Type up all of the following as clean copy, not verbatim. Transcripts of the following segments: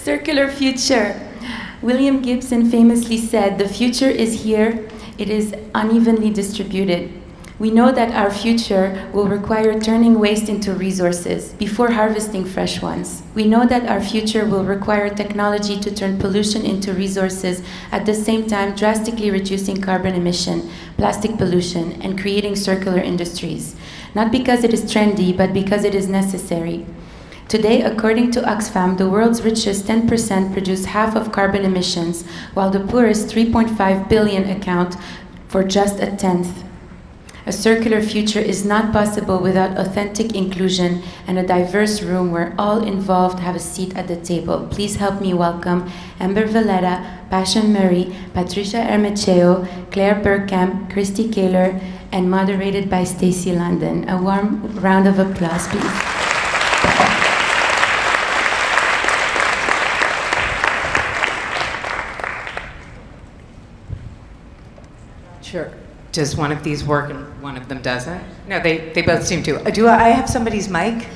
Circular future. William Gibson famously said, "The future is here, it is unevenly distributed." We know that our future will require turning waste into resources before harvesting fresh ones. We know that our future will require technology to turn pollution into resources, at the same time drastically reducing carbon emission, plastic pollution, and creating circular industries. Not because it is trendy, but because it is necessary. Today, according to Oxfam, the world's richest 10% produce half of carbon emissions, while the poorest 3.5 billion account for just a tenth. A circular future is not possible without authentic inclusion and a diverse room where all involved have a seat at the table. Please help me welcome Amber Valletta, Pashon Murray, Patricia Ermecheo, Claire Bergkamp, Christy Kaler, and moderated by Stacy London. A warm round of applause, please. Sure. Does one of these work and one of them doesn't? No, they both seem to. Do I have somebody's mic?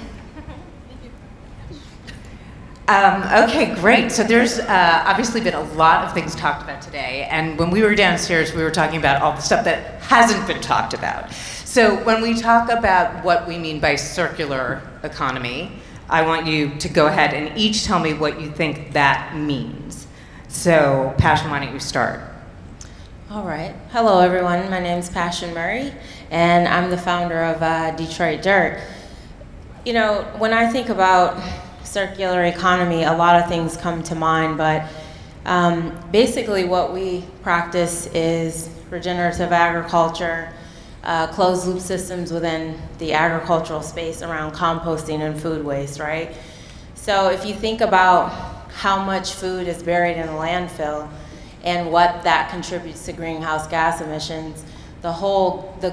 Okay, great. So there's obviously been a lot of things talked about today, and when we were downstairs, we were talking about all the stuff that hasn't been talked about. So when we talk about what we mean by circular economy, I want you to go ahead and each tell me what you think that means. So, Pashon, why don't you start? All right. Hello, everyone. My name is Pashon Murray, and I'm the founder of Detroit Dirt. You know, when I think about circular economy, a lot of things come to mind, but basically what we practice is regenerative agriculture, closed loop systems within the agricultural space around composting and food waste, right? So if you think about how much food is buried in a landfill, and what that contributes to greenhouse gas emissions, the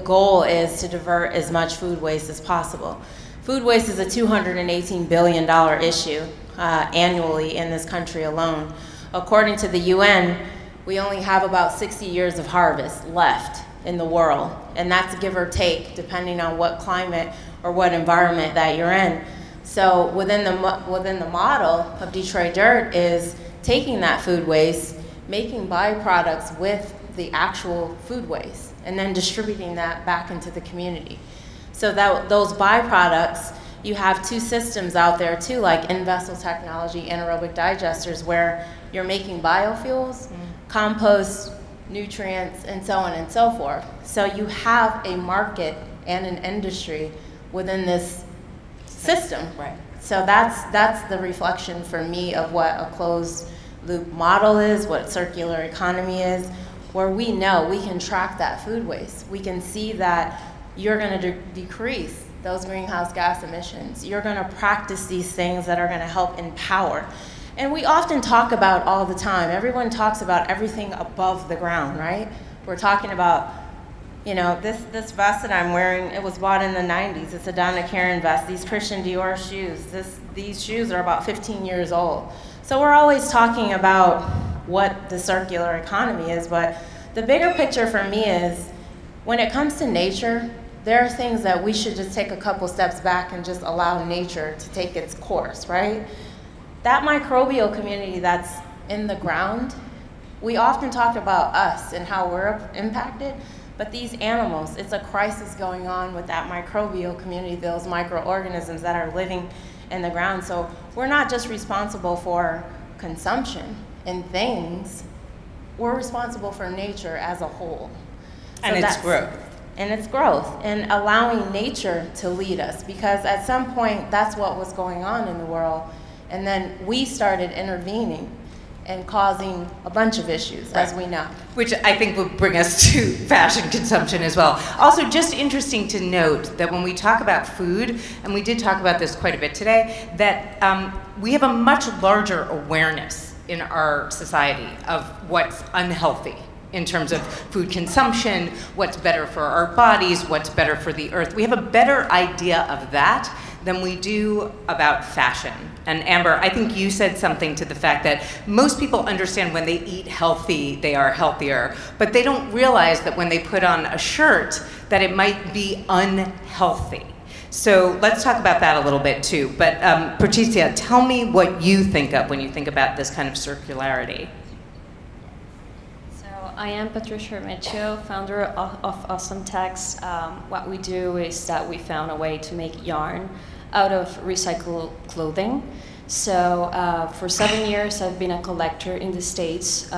goal is to divert as much food waste as possible. Food waste is a $218 billion issue annually in this country alone. According to the UN, we only have about 60 years of harvest left in the world, and that's give or take, depending on what climate or what environment that you're in. So within the model of Detroit Dirt is taking that food waste, making byproducts with the actual food waste, and then distributing that back into the community. So that those byproducts, you have two systems out there too, like in-vessel technology, anaerobic digesters, where you're making biofuels, compost, nutrients, and so on and so forth. So you have a market and an industry within this system. Right. So that's the reflection for me of what a closed loop model is, what circular economy is, where we know we can track that food waste. We can see that you're going to decrease those greenhouse gas emissions. You're going to practice these things that are going to help empower. And we often talk about all the time, everyone talks about everything above the ground, right? We're talking about, you know, this vest that I'm wearing, it was bought in the 90s. It's a Donna Karan vest. These Christian Dior shoes, these shoes are about 15 years old. So we're always talking about what the circular economy is, but the bigger picture for me is when it comes to nature, there are things that we should just take a couple steps back and just allow nature to take its course, right? That microbial community that's in the ground, we often talk about us and how we're impacted, but these animals, it's a crisis going on with that microbial community, those microorganisms that are living in the ground. So we're not just responsible for consumption and things, we're responsible for nature as a whole. And its growth. And its growth, and allowing nature to lead us, because at some point that's what was going on in the world, and then we started intervening and causing a bunch of issues, as we know. Which I think will bring us to fashion consumption as well. Also, just interesting to note that when we talk about food, and we did talk about this quite a bit today, that we have a much larger awareness in our society of what's unhealthy in terms of food consumption, what's better for our bodies, what's better for the earth. We have a better idea of that than we do about fashion. And Amber, I think you said something to the fact that most people understand when they eat healthy, they are healthier, but they don't realize that when they put on a shirt, that it might be unhealthy. So let's talk about that a little bit too. But Patricia, tell me what you think of when you think about this kind of circularity. So I am Patricia Ermecheo, founder of Osomtex. What we do is that we found a way to make yarn out of recycled clothing. So for 7 years, I've been a collector in the States.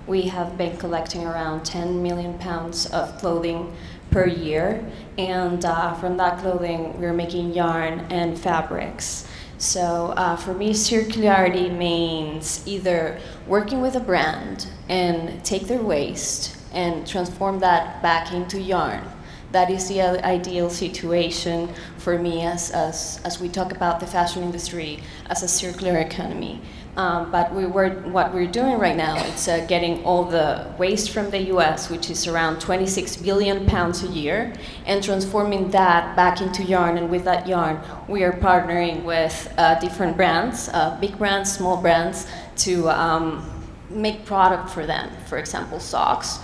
We have been collecting around 10 million pounds of clothing per year, and from that clothing we're making yarn and fabrics. So for me, circularity means either working with a brand and take their waste and transform that back into yarn. That is the ideal situation for me as we talk about the fashion industry as a circular economy. But what we're doing right now, it's getting all the waste from the US, which is around 26 billion pounds a year, and transforming that back into yarn. And with that yarn, we are partnering with different brands, big brands, small brands, to make product for them. For example, socks.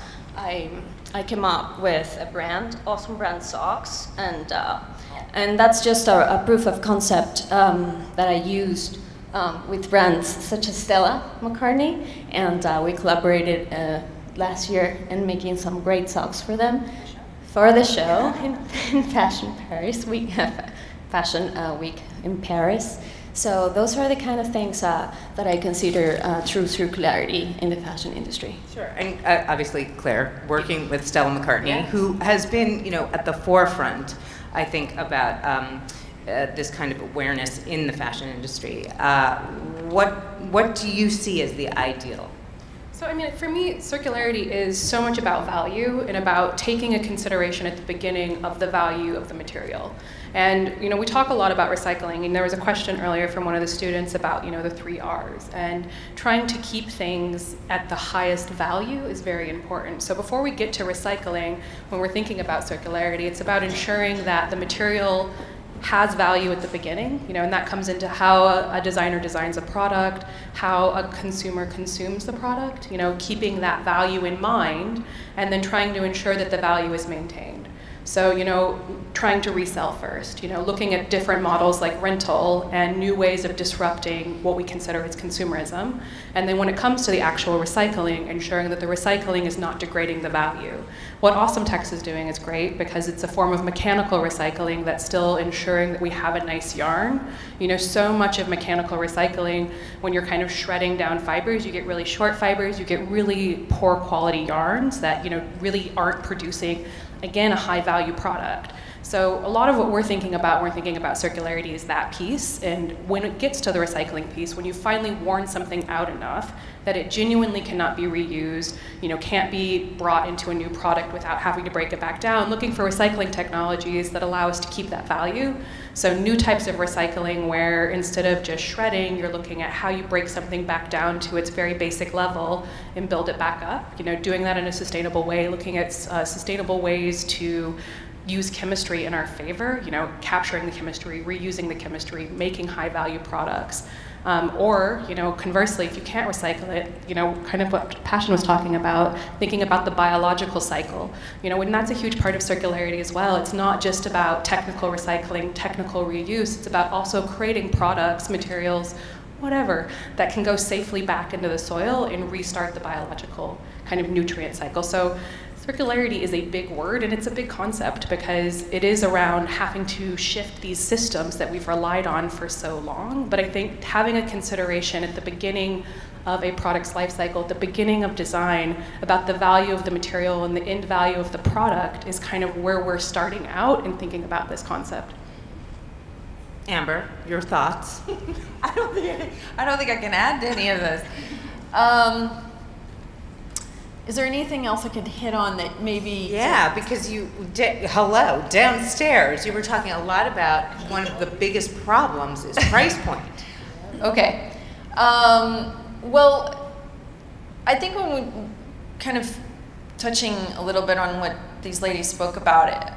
I came up with a brand, Awesome Brand Socks, and that's just a proof of concept that I used with brands such as Stella, McCartney, and we collaborated last year in making some great socks for them for the show in Fashion Paris. We have Fashion Week in Paris. So those are the kind of things that I consider true circularity in the fashion industry. Sure, and obviously Claire, working with Stella McCartney, who has been, at the forefront, I think, about this kind of awareness in the fashion industry. What do you see as the ideal? So, for me, circularity is so much about value and about taking a consideration at the beginning of the value of the material. And, we talk a lot about recycling, and there was a question earlier from one of the students about, the 3 R's. And trying to keep things at the highest value is very important. So before we get to recycling, when we're thinking about circularity, it's about ensuring that the material has value at the beginning, and that comes into how a designer designs a product, how a consumer consumes the product, keeping that value in mind, and then trying to ensure that the value is maintained. So, trying to resell first, looking at different models like rental and new ways of disrupting what we consider as consumerism. And then when it comes to the actual recycling, ensuring that the recycling is not degrading the value. What Osomtex is doing is great because it's a form of mechanical recycling that's still ensuring that we have a nice yarn. So much of mechanical recycling, when you're kind of shredding down fibers, you get really short fibers, you get really poor quality yarns that, really aren't producing, again, a high value product. So a lot of what we're thinking about when we're thinking about circularity is that piece. And when it gets to the recycling piece, when you finally worn something out enough that it genuinely cannot be reused, can't be brought into a new product without having to break it back down, looking for recycling technologies that allow us to keep that value. So new types of recycling where instead of just shredding, you're looking at how you break something back down to its very basic level and build it back up. Doing that in a sustainable way, looking at sustainable ways to use chemistry in our favor, capturing the chemistry, reusing the chemistry, making high value products. Or, conversely, if you can't recycle it, kind of what Pashon was talking about, thinking about the biological cycle, and that's a huge part of circularity as well. It's not just about technical recycling, technical reuse, it's about also creating products, materials, whatever, that can go safely back into the soil and restart the biological kind of nutrient cycle. So circularity is a big word, and it's a big concept because it is around having to shift these systems that we've relied on for so long. But I think having a consideration at the beginning of a product's life cycle, at the beginning of design, about the value of the material and the end value of the product is kind of where we're starting out in thinking about this concept. Amber, your thoughts? I don't think I can add to any of this. Is there anything else I could hit on that maybe? Yeah, because downstairs, you were talking a lot about one of the biggest problems is price point. Okay. Well, I think when we kind of touching a little bit on what these ladies spoke about, it,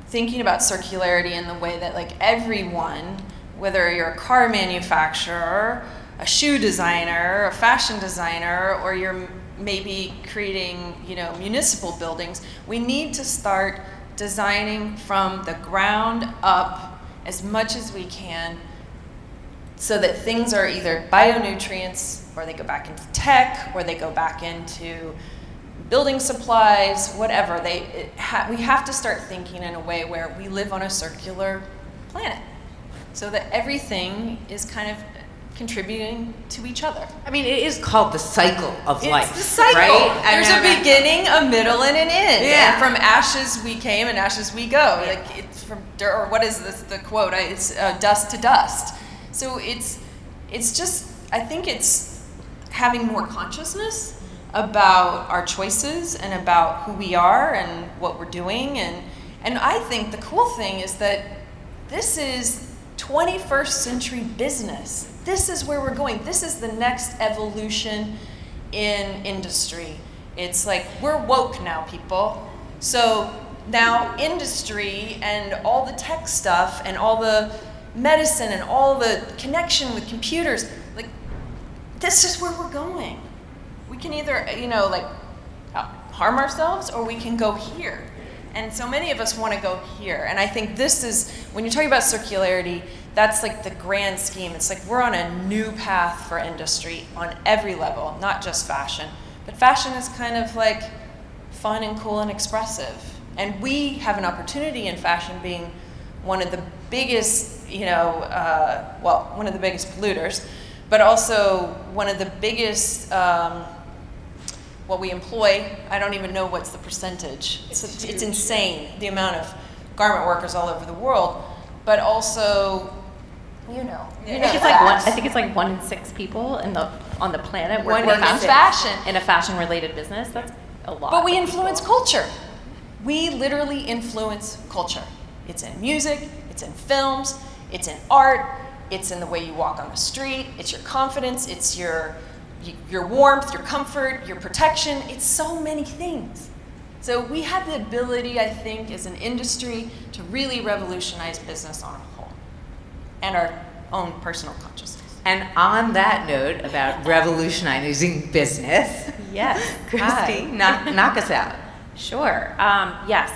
thinking about circularity in the way that like everyone, whether you're a car manufacturer, a shoe designer, a fashion designer, or you're maybe creating, municipal buildings, we need to start designing from the ground up as much as we can so that things are either bionutrients, or they go back into tech, or they go back into building supplies, whatever. We have to start thinking in a way where we live on a circular planet so that everything is kind of contributing to each other. I mean, it is called the cycle of life. It's the cycle. Right? There's a beginning, a middle, and an end. Yeah. And from ashes we came, and ashes we go. Yeah. Like it's from dirt, or what is this? The quote? It's dust to dust. So it's just. I think it's having more consciousness about our choices and about who we are and what we're doing. And I think the cool thing is that this is 21st century business. This is where we're going. This is the next evolution in industry. It's like, we're woke now, people. So now industry and all the tech stuff and all the medicine and all the connection with computers, like, this is where we're going. We can either, harm ourselves, or we can go here. And so many of us want to go here. And I think this is, when you're talking about circularity, that's like the grand scheme. It's like we're on a new path for industry on every level, not just fashion. But fashion is kind of like fun and cool and expressive. And we have an opportunity in fashion, being one of the biggest, one of the biggest polluters, but also one of the biggest, what we employ. I don't even know what's the percentage. It's insane, the amount of garment workers all over the world, but also, I think it's like 1 in 6 people on the planet work in fashion. In a fashion-related business. That's a lot. But we influence culture. We literally influence culture. It's in music, it's in films, it's in art, it's in the way you walk on the street, it's your confidence, it's your warmth, your comfort, your protection. It's so many things. So we have the ability, I think, as an industry to really revolutionize business on a whole, and our own personal consciousness. And on that note about revolutionizing business, yes, Christy, knock us out. Sure.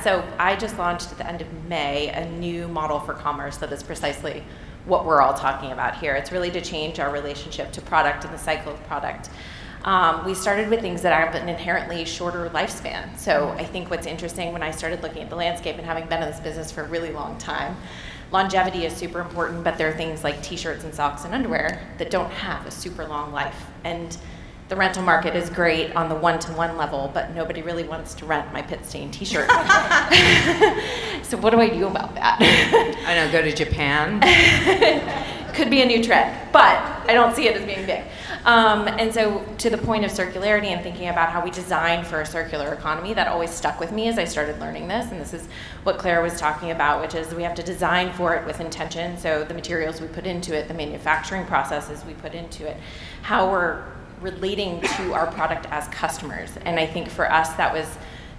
So I just launched at the end of May a new model for commerce that is precisely what we're all talking about here. It's really to change our relationship to product and the cycle of product. We started with things that have an inherently shorter lifespan. So I think what's interesting, when I started looking at the landscape and having been in this business for a really long time, longevity is super important, but there are things like t-shirts and socks and underwear that don't have a super long life. And the rental market is great on the one-to-one level, but nobody really wants to rent my pit-stained t-shirt. So what do I do about that? I know, go to Japan. Could be a new trend, but I don't see it as being big. And so to the point of circularity and thinking about how we design for a circular economy, that always stuck with me as I started learning this. And this is what Claire was talking about, which is we have to design for it with intention. So the materials we put into it, the manufacturing processes we put into it, how we're relating to our product as customers. And I think for us, that was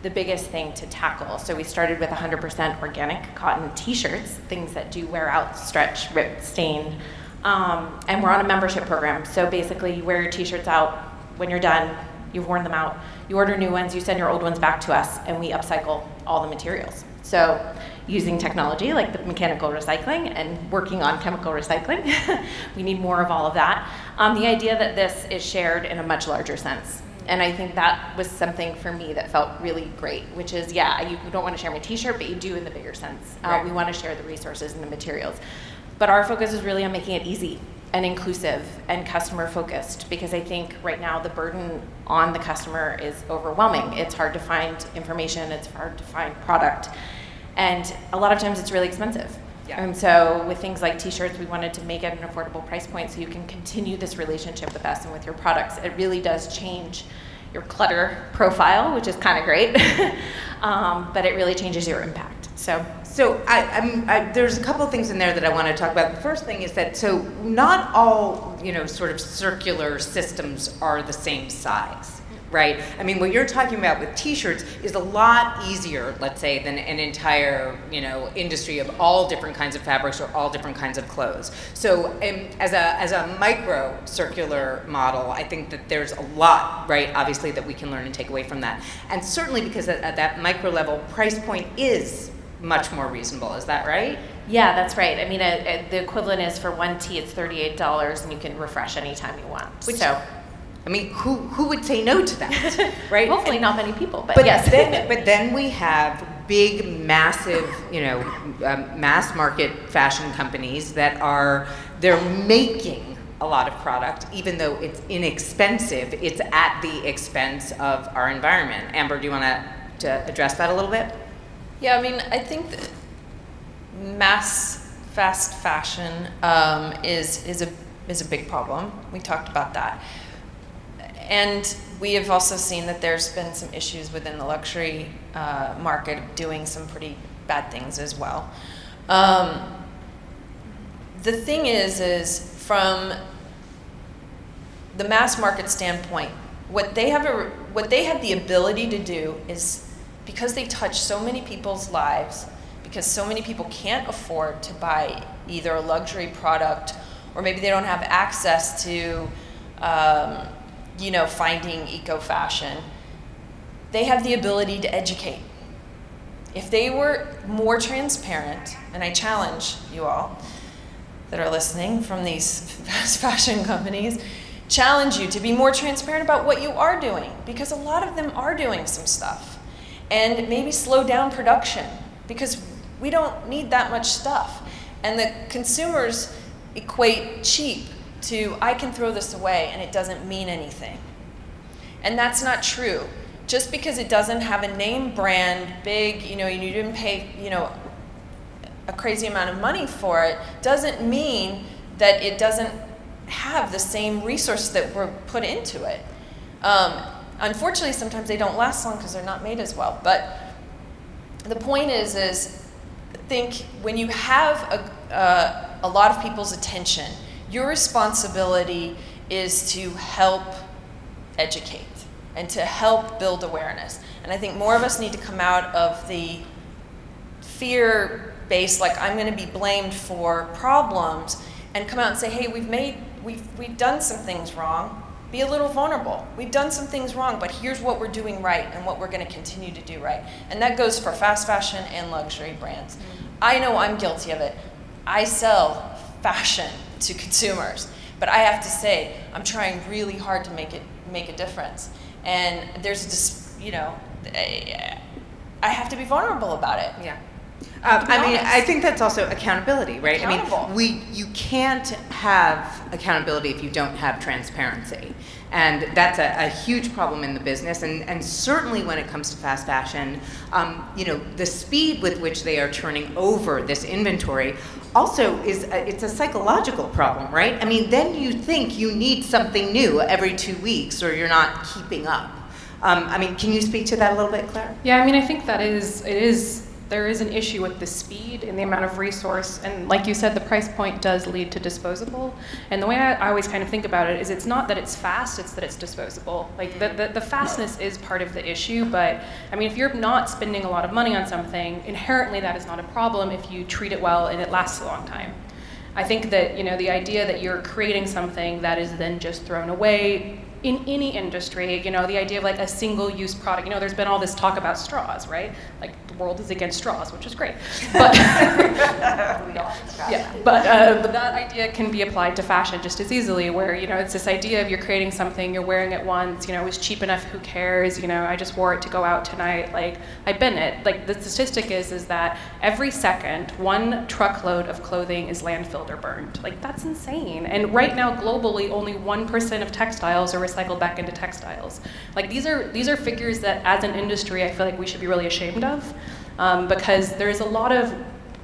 the biggest thing to tackle. So we started with 100% organic cotton t-shirts, things that do wear out, stretch, rip, stain. And we're on a membership program. So basically you wear your t-shirts out. When you're done, you've worn them out. You order new ones, you send your old ones back to us, and we upcycle all the materials. So using technology like the mechanical recycling and working on chemical recycling, we need more of all of that. The idea that this is shared in a much larger sense. And I think that was something for me that felt really great, which is, you don't want to share my t-shirt, but you do in the bigger sense. Right. We want to share the resources and the materials. But our focus is really on making it easy and inclusive and customer focused, because I think right now the burden on the customer is overwhelming. It's hard to find information, it's hard to find product, and a lot of times it's really expensive. Yeah. And so with things like t-shirts, we wanted to make it an affordable price point so you can continue this relationship with us and with your products. It really does change your clutter profile, which is kind of great, but it really changes your impact. So there's a couple of things in there that I want to talk about. The first thing is that, so not all, sort of circular systems are the same size, right? I mean, what you're talking about with t-shirts is a lot easier, let's say, than an entire, industry of all different kinds of fabrics or all different kinds of clothes. So as a micro circular model, I think that there's a lot, right, obviously, that we can learn and take away from that. And certainly because at that micro level, price point is much more reasonable. Is that right? Yeah, that's right. I mean, the equivalent is for one tee, it's $38, and you can refresh anytime you want. I mean, who would say no to that, right? Hopefully not many people, but yes. But then we have big, massive, mass market fashion companies they're making a lot of product, even though it's inexpensive. It's at the expense of our environment. Amber, do you want to address that a little bit? Yeah, I mean, I think that mass fast fashion is a big problem. We talked about that. And we have also seen that there's been some issues within the luxury market doing some pretty bad things as well. The thing is from the mass market standpoint, what they have the ability to do is, because they touch so many people's lives, because so many people can't afford to buy either a luxury product, or maybe they don't have access to finding eco-fashion, they have the ability to educate. If they were more transparent, and I challenge you all that are listening from these fast fashion companies, challenge you to be more transparent about what you are doing, because a lot of them are doing some stuff. And maybe slow down production, because we don't need that much stuff. And the consumers equate cheap to, I can throw this away and it doesn't mean anything. And that's not true. Just because it doesn't have a name brand, big, you didn't pay, a crazy amount of money for it, doesn't mean that it doesn't have the same resources that were put into it. Unfortunately, sometimes they don't last long because they're not made as well. But the point is think when you have a lot of people's attention, your responsibility is to help educate and to help build awareness. And I think more of us need to come out of the fear-based, like I'm going to be blamed for problems, and come out and say, hey, we've done some things wrong. Be a little vulnerable. We've done some things wrong, but here's what we're doing right and what we're going to continue to do right. And that goes for fast fashion and luxury brands. I know I'm guilty of it. I sell fashion to consumers, but I have to say, I'm trying really hard to make a difference. And there's I have to be vulnerable about it. Yeah. I think that's also accountability, right? Accountable. I mean, you can't have accountability if you don't have transparency. And that's a huge problem in the business. And certainly when it comes to fast fashion, the speed with which they are turning over this inventory also it's a psychological problem, right? I mean, then you think you need something new every 2 weeks or you're not keeping up. Can you speak to that a little bit, Claire? Yeah, I mean, I think there is an issue with the speed and the amount of resource, and like you said, the price point does lead to disposable. And the way I always kind of think about it is it's not that it's fast, it's that it's disposable. Like the fastness is part of the issue, but I mean, if you're not spending a lot of money on something, inherently that is not a problem if you treat it well and it lasts a long time. I think that, the idea that you're creating something that is then just thrown away in any industry, the idea of like a single-use product, there's been all this talk about straws, right? Like the world is against straws, which is great. But but that idea can be applied to fashion just as easily, where it's this idea of you're creating something, you're wearing it once, it was cheap enough, who cares? I just wore it to go out tonight. Like I bin it. Like the statistic is that every second 1 truckload of clothing is landfilled or burned. Like that's insane. And right now globally, only 1% of textiles are recycled back into textiles. Like these are figures that as an industry I feel like we should be really ashamed of, because there's a lot of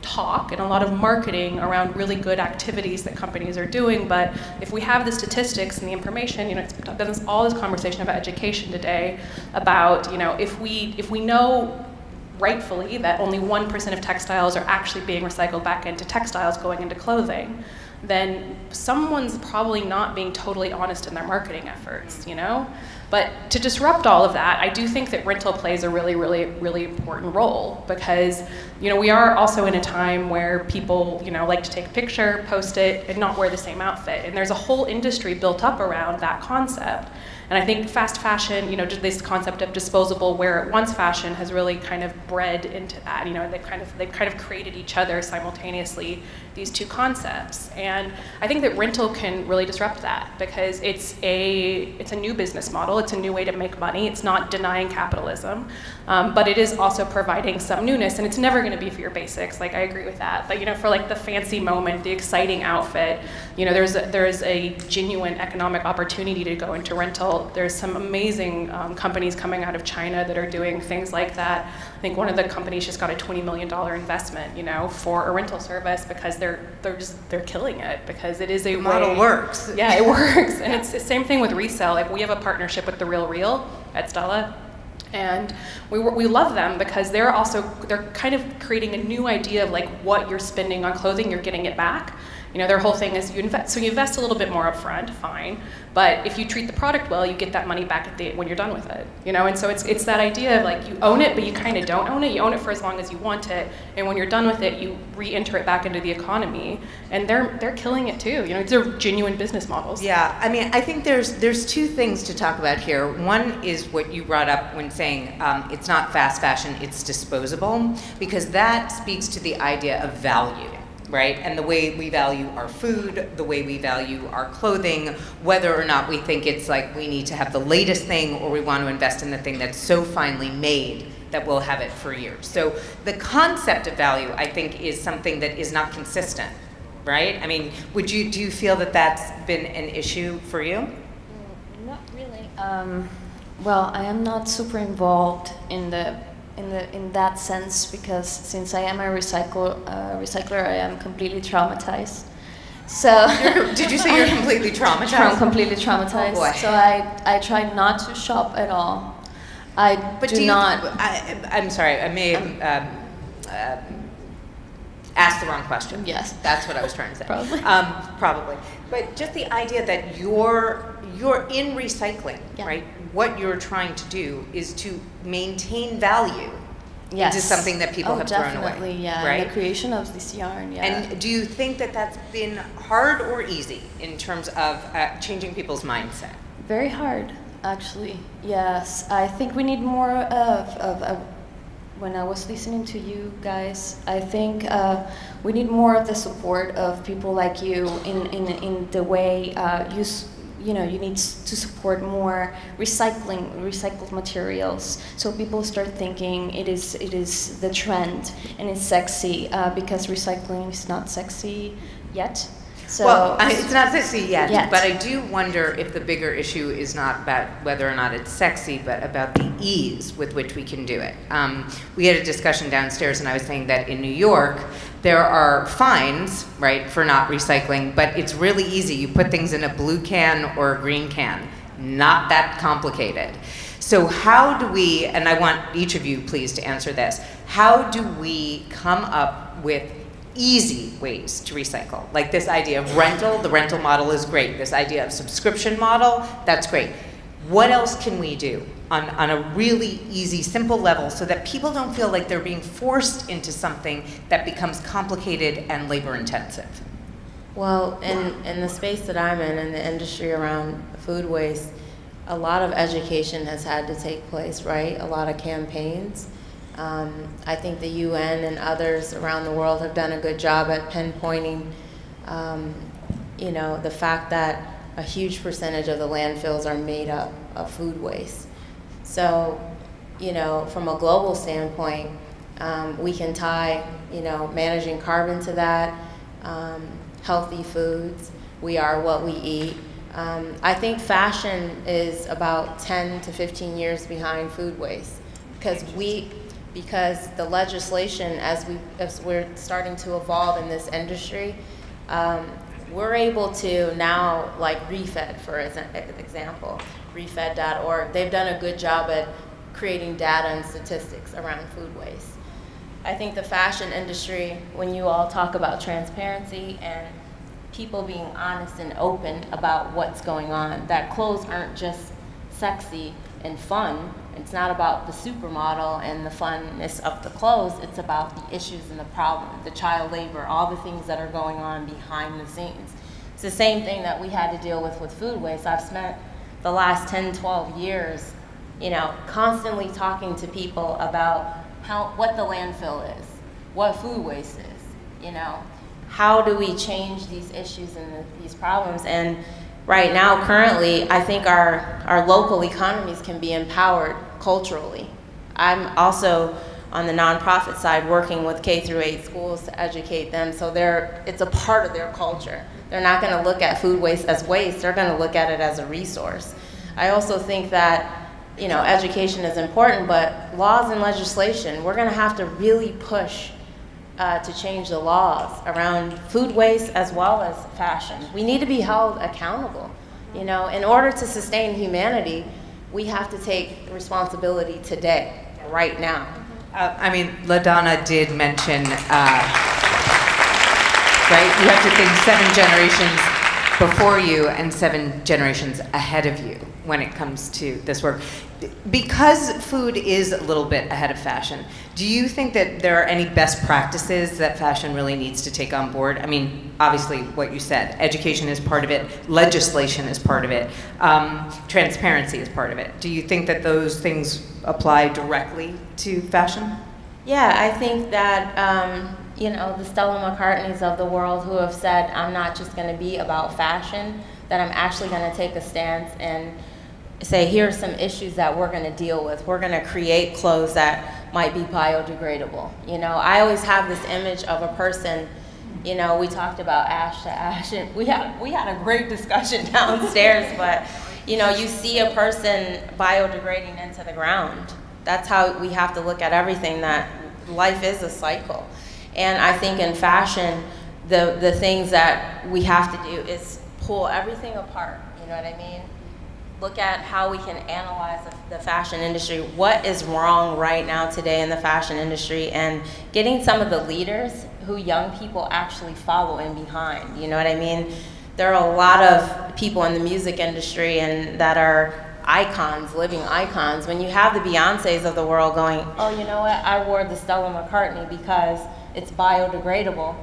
talk and a lot of marketing around really good activities that companies are doing, but if we have the statistics and the information, it's been all this conversation about education today about if we know rightfully that only 1% of textiles are actually being recycled back into textiles going into clothing, then someone's probably not being totally honest in their marketing efforts, But to disrupt all of that, I do think that rental plays a really, really, really important role, because we are also in a time where people like to take a picture, post it, and not wear the same outfit. And there's a whole industry built up around that concept. And I think fast fashion, just this concept of disposable wear-it-once fashion has really kind of bred into that. They've kind of created each other simultaneously, these two concepts. And I think that rental can really disrupt that, because it's a new business model. It's a new way to make money. It's not denying capitalism, but it is also providing some newness. And it's never going to be for your basics. Like, I agree with that. But for like the fancy moment, the exciting outfit, there is a genuine economic opportunity to go into rental. There's some amazing companies coming out of China that are doing things like that. I think one of the companies just got a $20 million investment, for a rental service, because they're killing it, because it is a model works. Yeah, it works. And it's the same thing with resale. Like, we have a partnership with The Real at Stella. And we love them because they're kind of creating a new idea of like what you're spending on clothing, you're getting it back. Their whole thing is you invest a little bit more upfront, fine, but if you treat the product well, you get that money back when you're done with it. And so it's that idea of like you own it, but you kind of don't own it. You own it for as long as you want it, and when you're done with it, you re-enter it back into the economy, and they're killing it too. They're genuine business models. Yeah, I mean, I think there's two things to talk about here. One is what you brought up when saying it's not fast fashion, it's disposable, because that speaks to the idea of value. Right? And the way we value our food, the way we value our clothing, whether or not we think it's like we need to have the latest thing or we want to invest in the thing that's so finely made that we'll have it for years. So the concept of value, I think, is something that is not consistent, right? I mean, do you feel that that's been an issue for you? Not really. Well, I am not super involved in that sense, because since I am a recycler, I am completely traumatized. So did you say you're completely traumatized? I'm completely traumatized. Oh boy. So I try not to shop at all. I'm sorry, I may have asked the wrong question. Yes. That's what I was trying to say. Probably. Probably. But just the idea that you're in recycling, Yeah. right? What you're trying to do is to maintain value Yes. into something that people have thrown away. Definitely, yeah. Right? And the creation of this yarn, yeah. And do you think that that's been hard or easy in terms of changing people's mindset? Very hard, actually. Yes, I think we need more of when I was listening to you guys, I think we need more of the support of people like you in the way you need to support more recycled materials, so people start thinking it is the trend and it's sexy, because recycling is not sexy yet. So well, it's not sexy yet, but I do wonder if the bigger issue is not about whether or not it's sexy, but about the ease with which we can do it. We had a discussion downstairs, and I was saying that in New York, there are fines, right, for not recycling, but it's really easy. You put things in a blue can or a green can. Not that complicated. So how do we, and I want each of you please to answer this, how do we come up with easy ways to recycle? Like this idea of rental, the rental model is great. This idea of subscription model, that's great. What else can we do on a really easy, simple level so that people don't feel like they're being forced into something that becomes complicated and labor intensive? Well, in the space that I'm in the industry around food waste, a lot of education has had to take place, right? A lot of campaigns. I think the UN and others around the world have done a good job at pinpointing, the fact that a huge percentage of the landfills are made up of food waste. So, from a global standpoint, we can tie, managing carbon to that, healthy foods. We are what we eat. I think fashion is about 10 to 15 years behind food waste, because the legislation, as we're starting to evolve in this industry, we're able to now, like ReFed, for example, refed.org, they've done a good job at creating data and statistics around food waste. I think the fashion industry, when you all talk about transparency and people being honest and open about what's going on, that clothes aren't just sexy and fun. It's not about the supermodel and the funness of the clothes. It's about the issues and the problem, the child labor, all the things that are going on behind the scenes. It's the same thing that we had to deal with food waste. I've spent the last 10, 12 years, constantly talking to people about what the landfill is, what food waste is, how do we change these issues and these problems. And right now, currently, I think our local economies can be empowered culturally. I'm also on the nonprofit side working with K through 8 schools to educate them, so it's a part of their culture. They're not going to look at food waste as waste, they're going to look at it as a resource. I also think that education is important, but laws and legislation, we're going to have to really push to change the laws around food waste as well as fashion. We need to be held accountable. In order to sustain humanity, we have to take responsibility today, right now. LaDonna did mention, right? You have to think 7 generations before you and 7 generations ahead of you when it comes to this work. Because food is a little bit ahead of fashion, do you think that there are any best practices that fashion really needs to take on board? Obviously, what you said, education is part of it, legislation is part of it, transparency is part of it. Do you think that those things apply directly to fashion? Yeah, I think that, the Stella McCartneys of the world who have said, I'm not just going to be about fashion, that I'm actually going to take a stance and say, here are some issues that we're going to deal with. We're going to create clothes that might be biodegradable. I always have this image of a person, we talked about ash to ash, and we had a great discussion downstairs, but, you see a person biodegrading into the ground. That's how we have to look at everything, that life is a cycle. And I think in fashion, the things that we have to do is pull everything apart, you know what I mean? Look at how we can analyze the fashion industry. What is wrong right now today in the fashion industry, and getting some of the leaders who young people actually follow in behind, you know what I mean? There are a lot of people in the music industry and that are icons, living icons. When you have the Beyoncés of the world going, oh, you know what, I wore the Stella McCartney because it's biodegradable,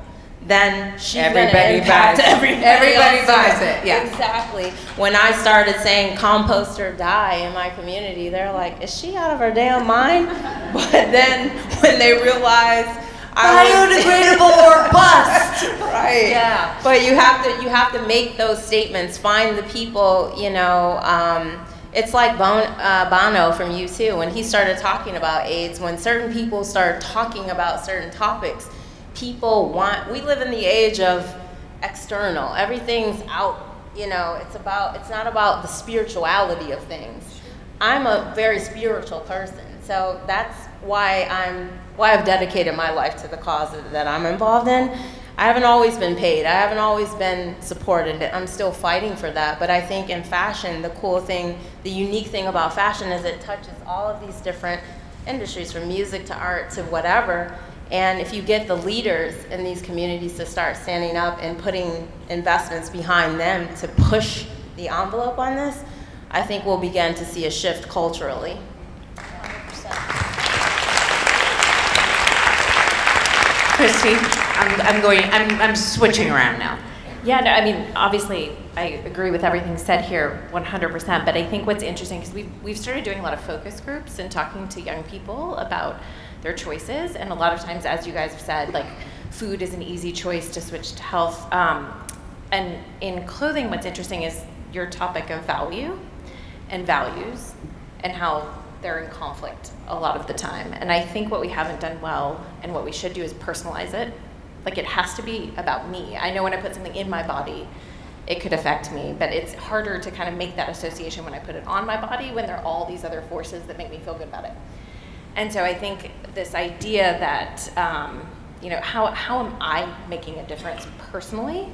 then she's going to impact everybody buys it. Yeah. Exactly. When I started saying compost or die in my community, they're like, is she out of her damn mind? But then when they realized biodegradable or bust. Right. Yeah. But you have to make those statements, find the people, it's like Bono from U2, when he started talking about AIDS, when certain people started talking about certain topics, we live in the age of external. Everything's out, it's not about the spirituality of things. I'm a very spiritual person, so that's why I've dedicated my life to the cause that I'm involved in. I haven't always been paid. I haven't always been supported. I'm still fighting for that. But I think in fashion, the unique thing about fashion is it touches all of these different industries, from music to art to whatever. And if you get the leaders in these communities to start standing up and putting investments behind them to push the envelope on this, I think we'll begin to see a shift culturally. 100%. Christy, I'm switching around now. Yeah, no, obviously, I agree with everything said here 100%, but I think what's interesting, because we've started doing a lot of focus groups and talking to young people about their choices, and a lot of times, as you guys have said, food is an easy choice to switch to health. And in clothing, what's interesting is your topic of value and values and how they're in conflict a lot of the time. And I think what we haven't done well and what we should do is personalize it. It has to be about me. I know when I put something in my body, it could affect me, but it's harder to kind of make that association when I put it on my body when there are all these other forces that make me feel good about it. And so I think this idea that, how am I making a difference personally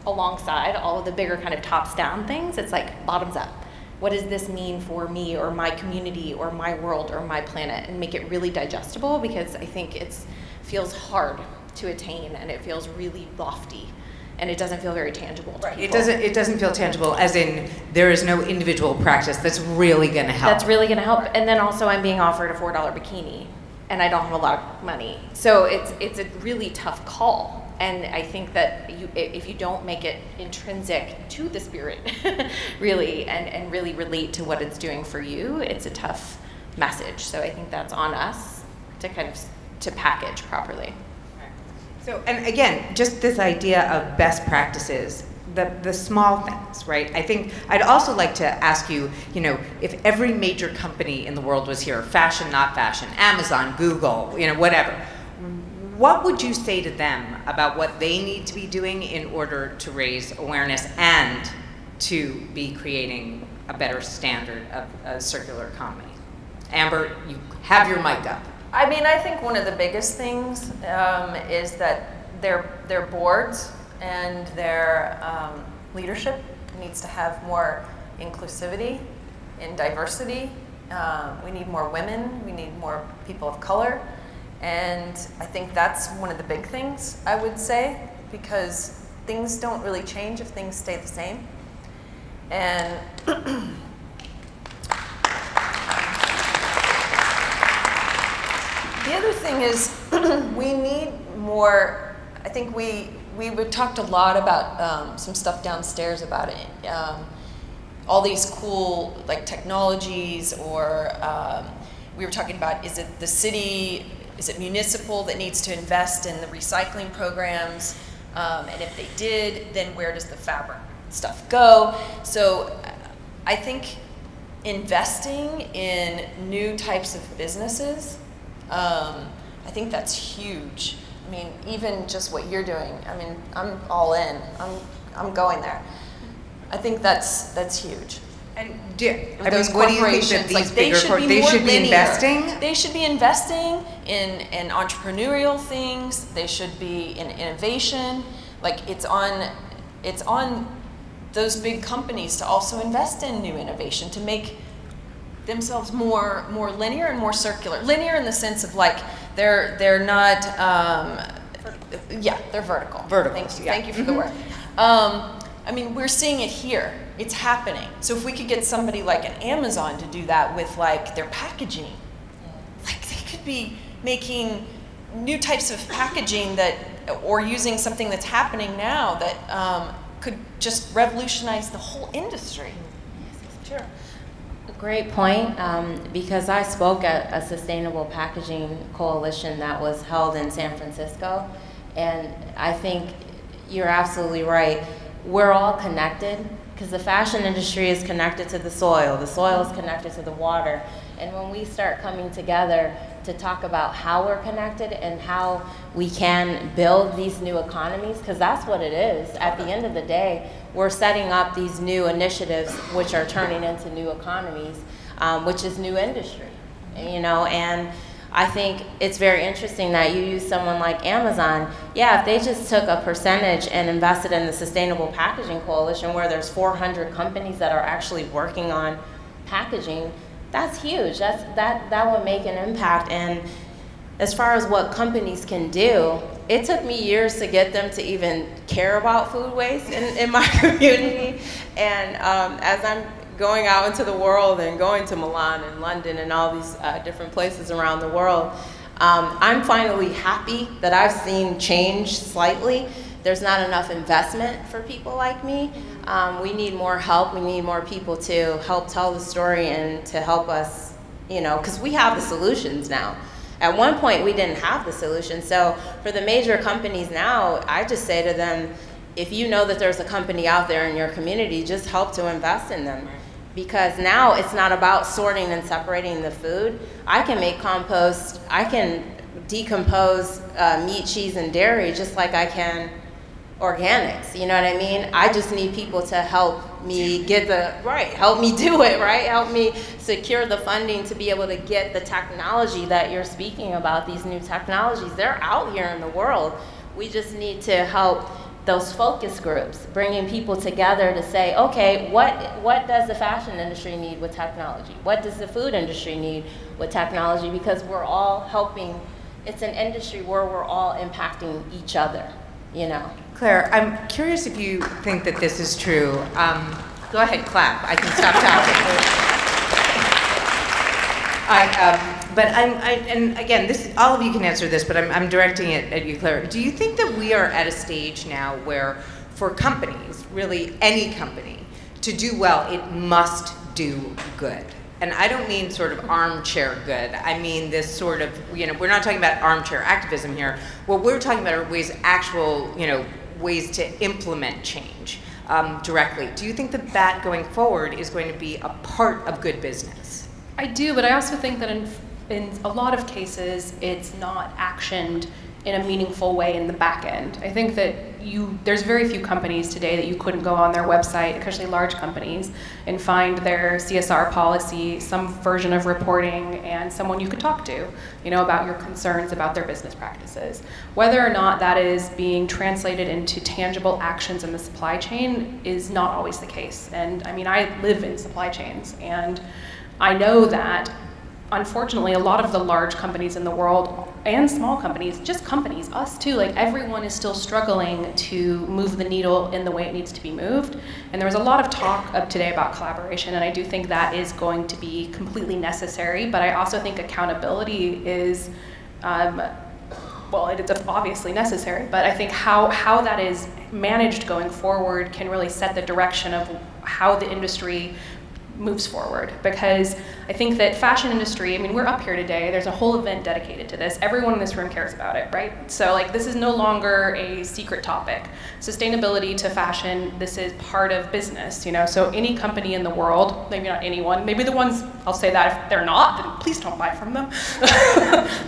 alongside all of the bigger kind of tops down things? It's bottoms up. What does this mean for me or my community or my world or my planet? And make it really digestible, because I think it feels hard to attain and it feels really lofty. and it doesn't feel very tangible to people. It doesn't feel tangible, as in there is no individual practice that's really going to help. That's really going to help. And then also I'm being offered a $4 bikini, and I don't have a lot of money. So it's a really tough call. And I think that if you don't make it intrinsic to the spirit, really, and really relate to what it's doing for you, it's a tough message. So I think that's on us to kind of to package properly. So, and again, just this idea of best practices, the small things, right? I think I'd also like to ask you, if every major company in the world was here, fashion, not fashion, Amazon, Google, whatever, what would you say to them about what they need to be doing in order to raise awareness and to be creating a better standard of a circular economy? Amber, you have your mic up. I mean, I think one of the biggest things is that their boards and their leadership needs to have more inclusivity and diversity. We need more women, we need more people of color. And I think that's one of the big things, I would say, because things don't really change if things stay the same. And the other thing is we need more. I think we talked a lot about some stuff downstairs about it. All these cool technologies, or we were talking about, is it the city, is it municipal that needs to invest in the recycling programs? And if they did, then where does the fabric stuff go? So I think investing in new types of businesses, I think that's huge. I mean, even just what you're doing, I mean, I'm all in. I'm going there. I think that's huge. And what do you think that these bigger corporations should be investing? They should be investing in entrepreneurial things. They should be in innovation. It's on those big companies to also invest in new innovation, to make themselves more linear and more circular. Linear in the sense of they're not they're vertical. Vertical. Thank you for the word. I mean, we're seeing it here. It's happening. So if we could get somebody like an Amazon to do that with their packaging, they could be making new types of packaging or using something that's happening now that could just revolutionize the whole industry. Sure. Great point, because I spoke at a sustainable packaging coalition that was held in San Francisco, and I think you're absolutely right. We're all connected, because the fashion industry is connected to the soil is connected to the water, and when we start coming together to talk about how we're connected and how we can build these new economies, because that's what it is. At the end of the day, we're setting up these new initiatives which are turning into new economies, which is new industry, and I think it's very interesting that you use someone like Amazon. Yeah, if they just took a percentage and invested in the Sustainable Packaging Coalition, where there's 400 companies that are actually working on packaging, that's huge. That would make an impact. And as far as what companies can do, it took me years to get them to even care about food waste in my community. And as I'm going out into the world and going to Milan and London and all these different places around the world, I'm finally happy that I've seen change slightly. There's not enough investment for people like me. We need more help. We need more people to help tell the story and to help us, because we have the solutions now. At one point, we didn't have the solution. So for the major companies now, I just say to them, if you know that there's a company out there in your community, just help to invest in them. Because now it's not about sorting and separating the food. I can make compost, I can decompose meat, cheese, and dairy just like I can organics, you know what I mean? I just need people to help me help me do it, right? Help me secure the funding to be able to get the technology that you're speaking about, these new technologies. They're out here in the world. We just need to help those focus groups, bringing people together to say, okay, what does the fashion industry need with technology? What does the food industry need with technology? Because we're all helping. It's an industry where we're all impacting each other, Claire, I'm curious if you think that this is true. Go ahead, clap. I can stop talking. And again, this, all of you can answer this, but I'm directing it at you, Claire. Do you think that we are at a stage now where, for companies, really any company, to do well, it must do good? And I don't mean sort of armchair good. I mean this sort of, we're not talking about armchair activism here. What we're talking about are ways to implement change directly. Do you think that going forward is going to be a part of good business? I do, but I also think that in a lot of cases, it's not actioned in a meaningful way in the back end. I think that there's very few companies today that you couldn't go on their website, especially large companies, and find their CSR policy, some version of reporting, and someone you could talk to, about your concerns about their business practices. Whether or not that is being translated into tangible actions in the supply chain is not always the case. And I mean, I live in supply chains, and I know that unfortunately, a lot of the large companies in the world and small companies, just companies, us too, everyone is still struggling to move the needle in the way it needs to be moved. And there was a lot of talk today about collaboration, and I do think that is going to be completely necessary, but I also think accountability is, it's obviously necessary, but I think how that is managed going forward can really set the direction of how the industry moves forward. Because I think that fashion industry, we're up here today, there's a whole event dedicated to this. Everyone in this room cares about it, right? So this is no longer a secret topic. Sustainability to fashion, this is part of business, So any company in the world, maybe not anyone, maybe the ones, I'll say that if they're not, then please don't buy from them.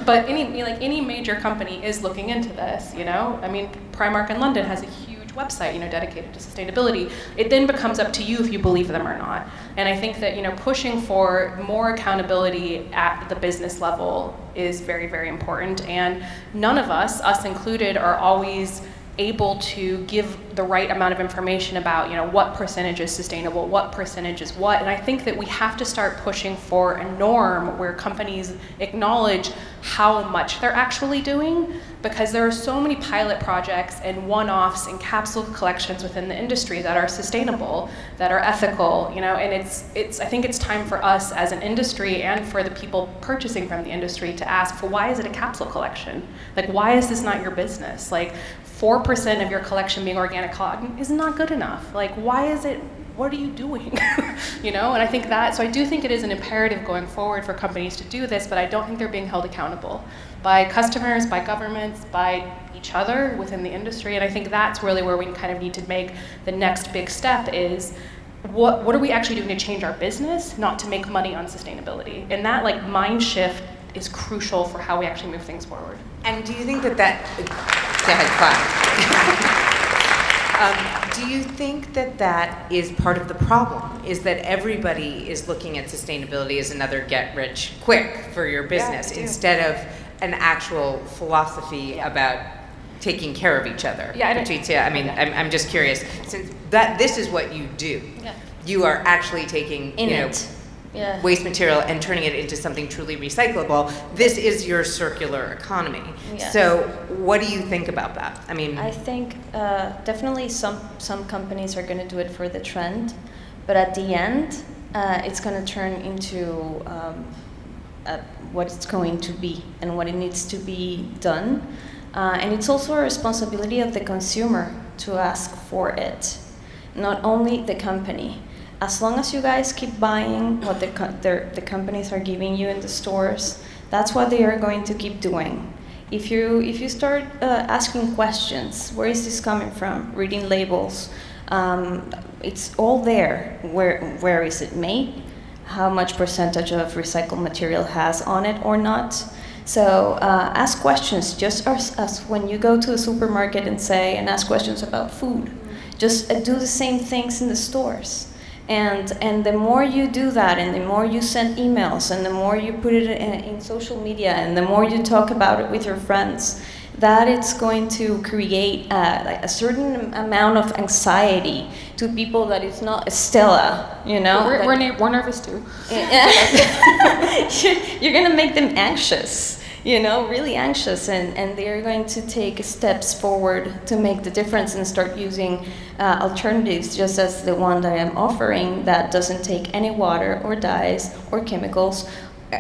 But any major company is looking into this, Primark in London has a huge website, dedicated to sustainability. It then becomes up to you if you believe them or not. And I think that, pushing for more accountability at the business level is very, very important. And none of us included, are always able to give the right amount of information about, what percentage is sustainable, what percentage is what. And I think that we have to start pushing for a norm where companies acknowledge how much they're actually doing, because there are so many pilot projects and one-offs and capsule collections within the industry that are sustainable, that are ethical, and I think it's time for us as an industry and for the people purchasing from the industry to ask, well, why is it a capsule collection? Why is this not your business? 4% of your collection being organic cotton is not good enough. Why is it? What are you doing? And I think so I do think it is an imperative going forward for companies to do this, but I don't think they're being held accountable by customers, by governments, by each other within the industry. And I think that's really where we kind of need to make the next big step is, what are we actually doing to change our business, not to make money on sustainability? And that mind shift is crucial for how we actually move things forward. And do you think that go ahead, clap. Do you think that is part of the problem, is that everybody is looking at sustainability as another get-rich-quick for your business, instead of an actual philosophy about taking care of each other? Patricia, I'm just curious, since this is what you do. Yeah. You are actually taking, waste material and turning it into something truly recyclable. This is your circular economy. Yes. So what do you think about that? I think definitely some companies are going to do it for the trend, but at the end, it's going to turn into what it's going to be and what it needs to be done. And it's also a responsibility of the consumer to ask for it, not only the company. As long as you guys keep buying what the companies are giving you in the stores, that's what they are going to keep doing. If you start asking questions, where is this coming from? Reading labels, it's all there. Where is it made? How much percentage of recycled material has on it or not? So ask questions, just as when you go to a supermarket and ask questions about food. Just do the same things in the stores. And the more you do that, and the more you send emails, and the more you put it in social media, and the more you talk about it with your friends, that it's going to create a certain amount of anxiety to people that it's not Stella, We're nervous too. You're gonna make them anxious, really anxious, and they're going to take steps forward to make the difference and start using alternatives, just as the one that I'm offering that doesn't take any water or dyes or chemicals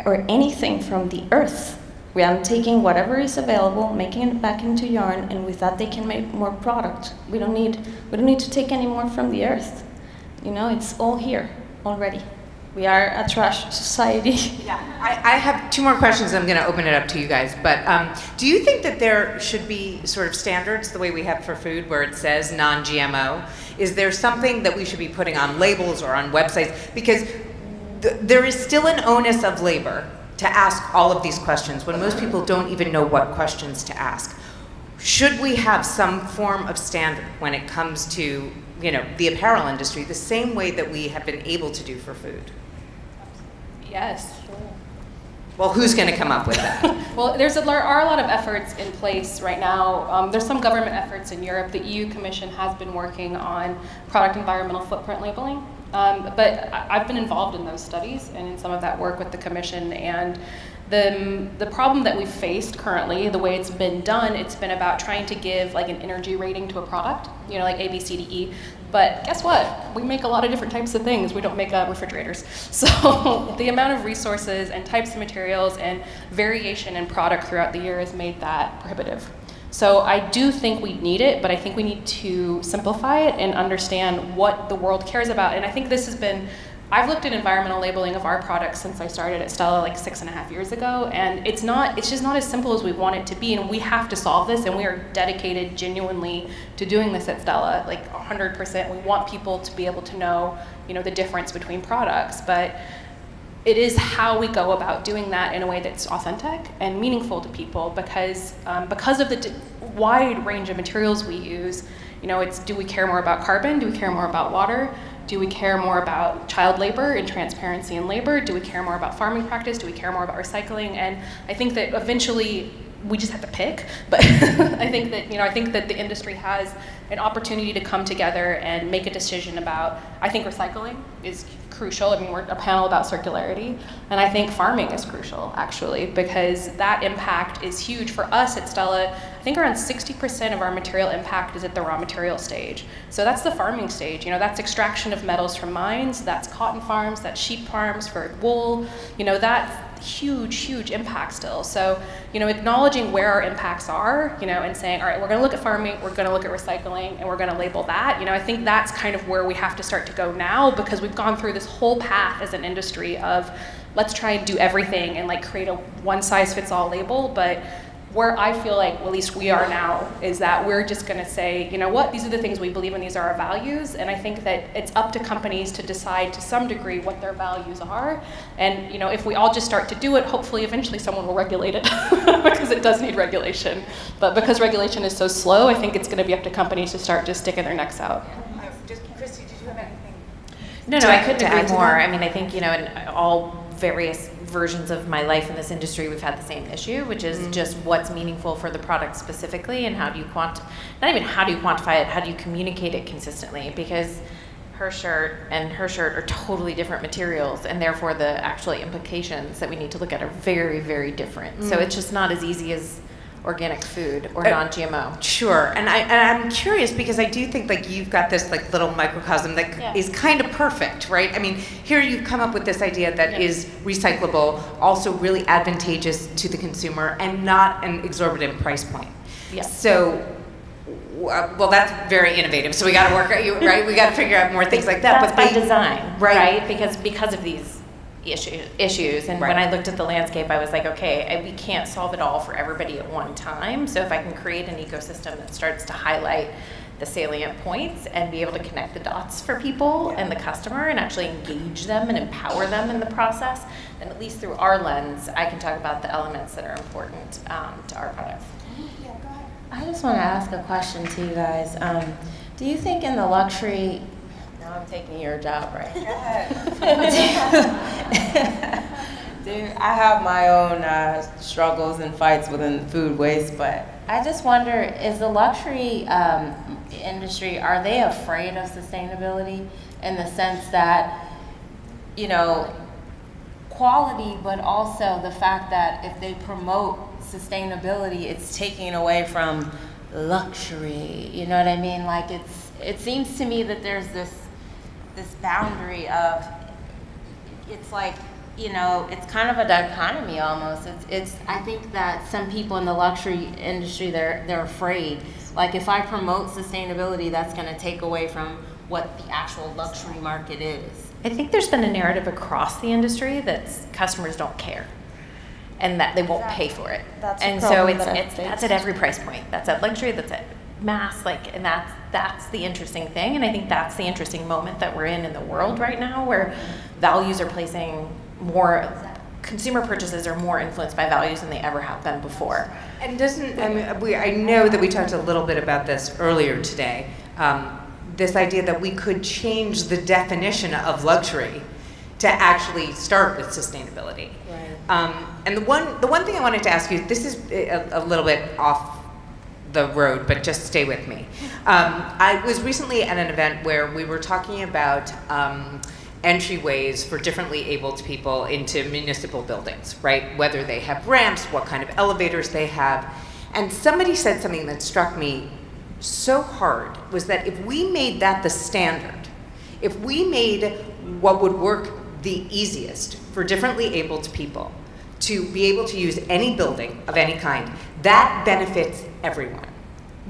or anything from the earth. We are taking whatever is available, making it back into yarn, and with that they can make more product. We don't need to take any more from the earth. It's all here already. We are a trash society. Yeah, I have two more questions. I'm going to open it up to you guys. But do you think that there should be sort of standards the way we have for food where it says non-GMO? Is there something that we should be putting on labels or on websites? Because there is still an onus of labor to ask all of these questions when most people don't even know what questions to ask. Should we have some form of standard when it comes to the apparel industry, the same way that we have been able to do for food? Yes. Well, who's going to come up with that? Well, there are a lot of efforts in place right now. There's some government efforts in Europe. The EU Commission has been working on product environmental footprint labeling. But I've been involved in those studies and in some of that work with the Commission. And the problem that we've faced currently, the way it's been done, it's been about trying to give like an energy rating to a product, like A, B, C, D, E. But guess what? We make a lot of different types of things. We don't make refrigerators. So the amount of resources and types of materials and variation in product throughout the year has made that prohibitive. So I do think we need it, but I think we need to simplify it and understand what the world cares about. And I think this has been, I've looked at environmental labeling of our products since I started at Stella like 6.5 years ago, and it's just not as simple as we want it to be, and we have to solve this, and we are dedicated genuinely to doing this at Stella, like 100%. We want people to be able to know, the difference between products, but it is how we go about doing that in a way that's authentic and meaningful to people, because of the wide range of materials we use. It's, do we care more about carbon? Do we care more about water? Do we care more about child labor and transparency in labor? Do we care more about farming practice? Do we care more about recycling? And I think that eventually we just have to pick. But I think that the industry has an opportunity to come together and make a decision about, I think recycling is crucial. We're a panel about circularity, and I think farming is crucial, actually, because that impact is huge. For us at Stella, I think around 60% of our material impact is at the raw material stage. So that's the farming stage. That's extraction of metals from mines, that's cotton farms, that's sheep farms for wool. That's huge impact still. So, acknowledging where our impacts are, and saying, all right, we're going to look at farming, we're going to look at recycling, and we're going to label that. I think that's kind of where we have to start to go now, because we've gone through this whole path as an industry of let's try and do everything and like create a one-size-fits-all label. But where I feel like, well, at least we are now, is that we're just going to say, these are the things we believe in, these are our values, and I think that it's up to companies to decide to some degree what their values are. And if we all just start to do it, hopefully eventually someone will regulate it because it does need regulation. But because regulation is so slow, I think it's going to be up to companies to start just sticking their necks out. Christy, did you have anything? No, I couldn't agree more. I think, in all various versions of my life in this industry, we've had the same issue, which is just what's meaningful for the product specifically, and how do you not even how do you quantify it, how do you communicate it consistently? Because her shirt and her shirt are totally different materials, and therefore the actual implications that we need to look at are very, very different. So it's just not as easy as organic food or non-GMO. Sure, and I'm curious because I do think like you've got this like little microcosm that is kind of perfect, right? Here you've come up with this idea that is recyclable, also really advantageous to the consumer, and not an exorbitant price point. Yes. So, well, that's very innovative. So we got to work, right? We got to figure out more things like that. That's by design, right? Because of these issues, and when I looked at the landscape, I was like, okay, we can't solve it all for everybody at one time. So if I can create an ecosystem that starts to highlight the salient points and be able to connect the dots for people and the customer and actually engage them and empower them in the process, then at least through our lens, I can talk about the elements that are important to our products. Yeah, go ahead. I just want to ask a question to you guys. Do you think in the luxury, now I'm taking your job, right? Go ahead. Dude, I have my own struggles and fights within food waste, but I just wonder, is the luxury industry, are they afraid of sustainability in the sense that, quality, but also the fact that if they promote sustainability, it's taking away from luxury. You know what I mean? Like it seems to me that there's this boundary of, it's like, you know, it's kind of a dichotomy almost. I think that some people in the luxury industry, they're afraid. Like if I promote sustainability, that's going to take away from what the actual luxury market is. I think there's been a narrative across the industry that customers don't care and that they won't pay for it. That's a and so problem it's that I've that's faced. at every price point. That's at luxury, that's at mass, like, and that's the interesting thing. And I think that's the interesting moment that we're in the world right now, where values are placing more, consumer purchases are more influenced by values than they ever have been before. And I know that we talked a little bit about this earlier today, this idea that we could change the definition of luxury to actually start with sustainability. Right. And the one thing I wanted to ask you, this is a little bit off the road, but just stay with me. I was recently at an event where we were talking about entryways for differently abled people into municipal buildings, right? Whether they have ramps, what kind of elevators they have. And somebody said something that struck me so hard, was that if we made that the standard, if we made what would work the easiest for differently abled people to be able to use any building of any kind, that benefits everyone.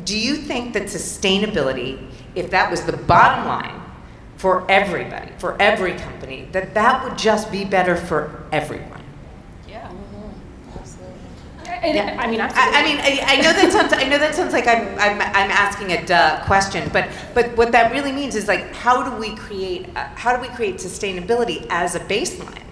Do you think that sustainability, if that was the bottom line for everybody, for every company, that would just be better for everyone? I mean, I know that sounds like I'm asking a duh question, but what that really means is, like, how do we create sustainability as a baseline?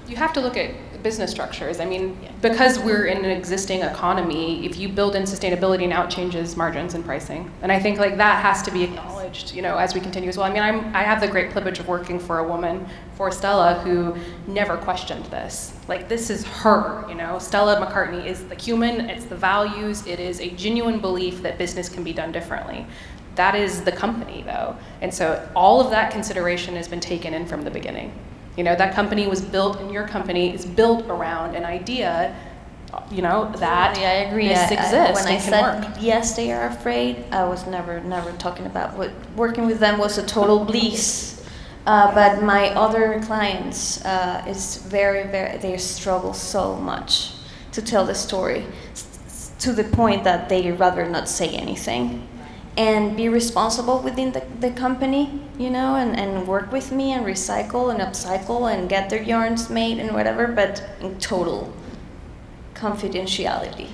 you have to look at business structures. I mean, because we're in an existing economy, if you build in sustainability, now it changes margins and pricing. And I think like that has to be acknowledged, you know, as we continue as well. I mean, I have the great privilege of working for a woman, for Stella, who never questioned this. Like, this is her, you know. Stella McCartney is the human, it's the values, it is a genuine belief that business can be done differently. That is the company, though. And so all of that consideration has been taken in from the beginning. You know, that company was built, and your company is built around an idea, you know, that I agree. this exists When I and can said, work. yes, they are afraid, I was never talking about what working with them was a total bliss. But my other clients is very, they struggle so much to tell the story, to the point that they rather not say anything and be responsible within the company, you know, and work with me and recycle and upcycle and get their yarns made and whatever, but in total confidentiality.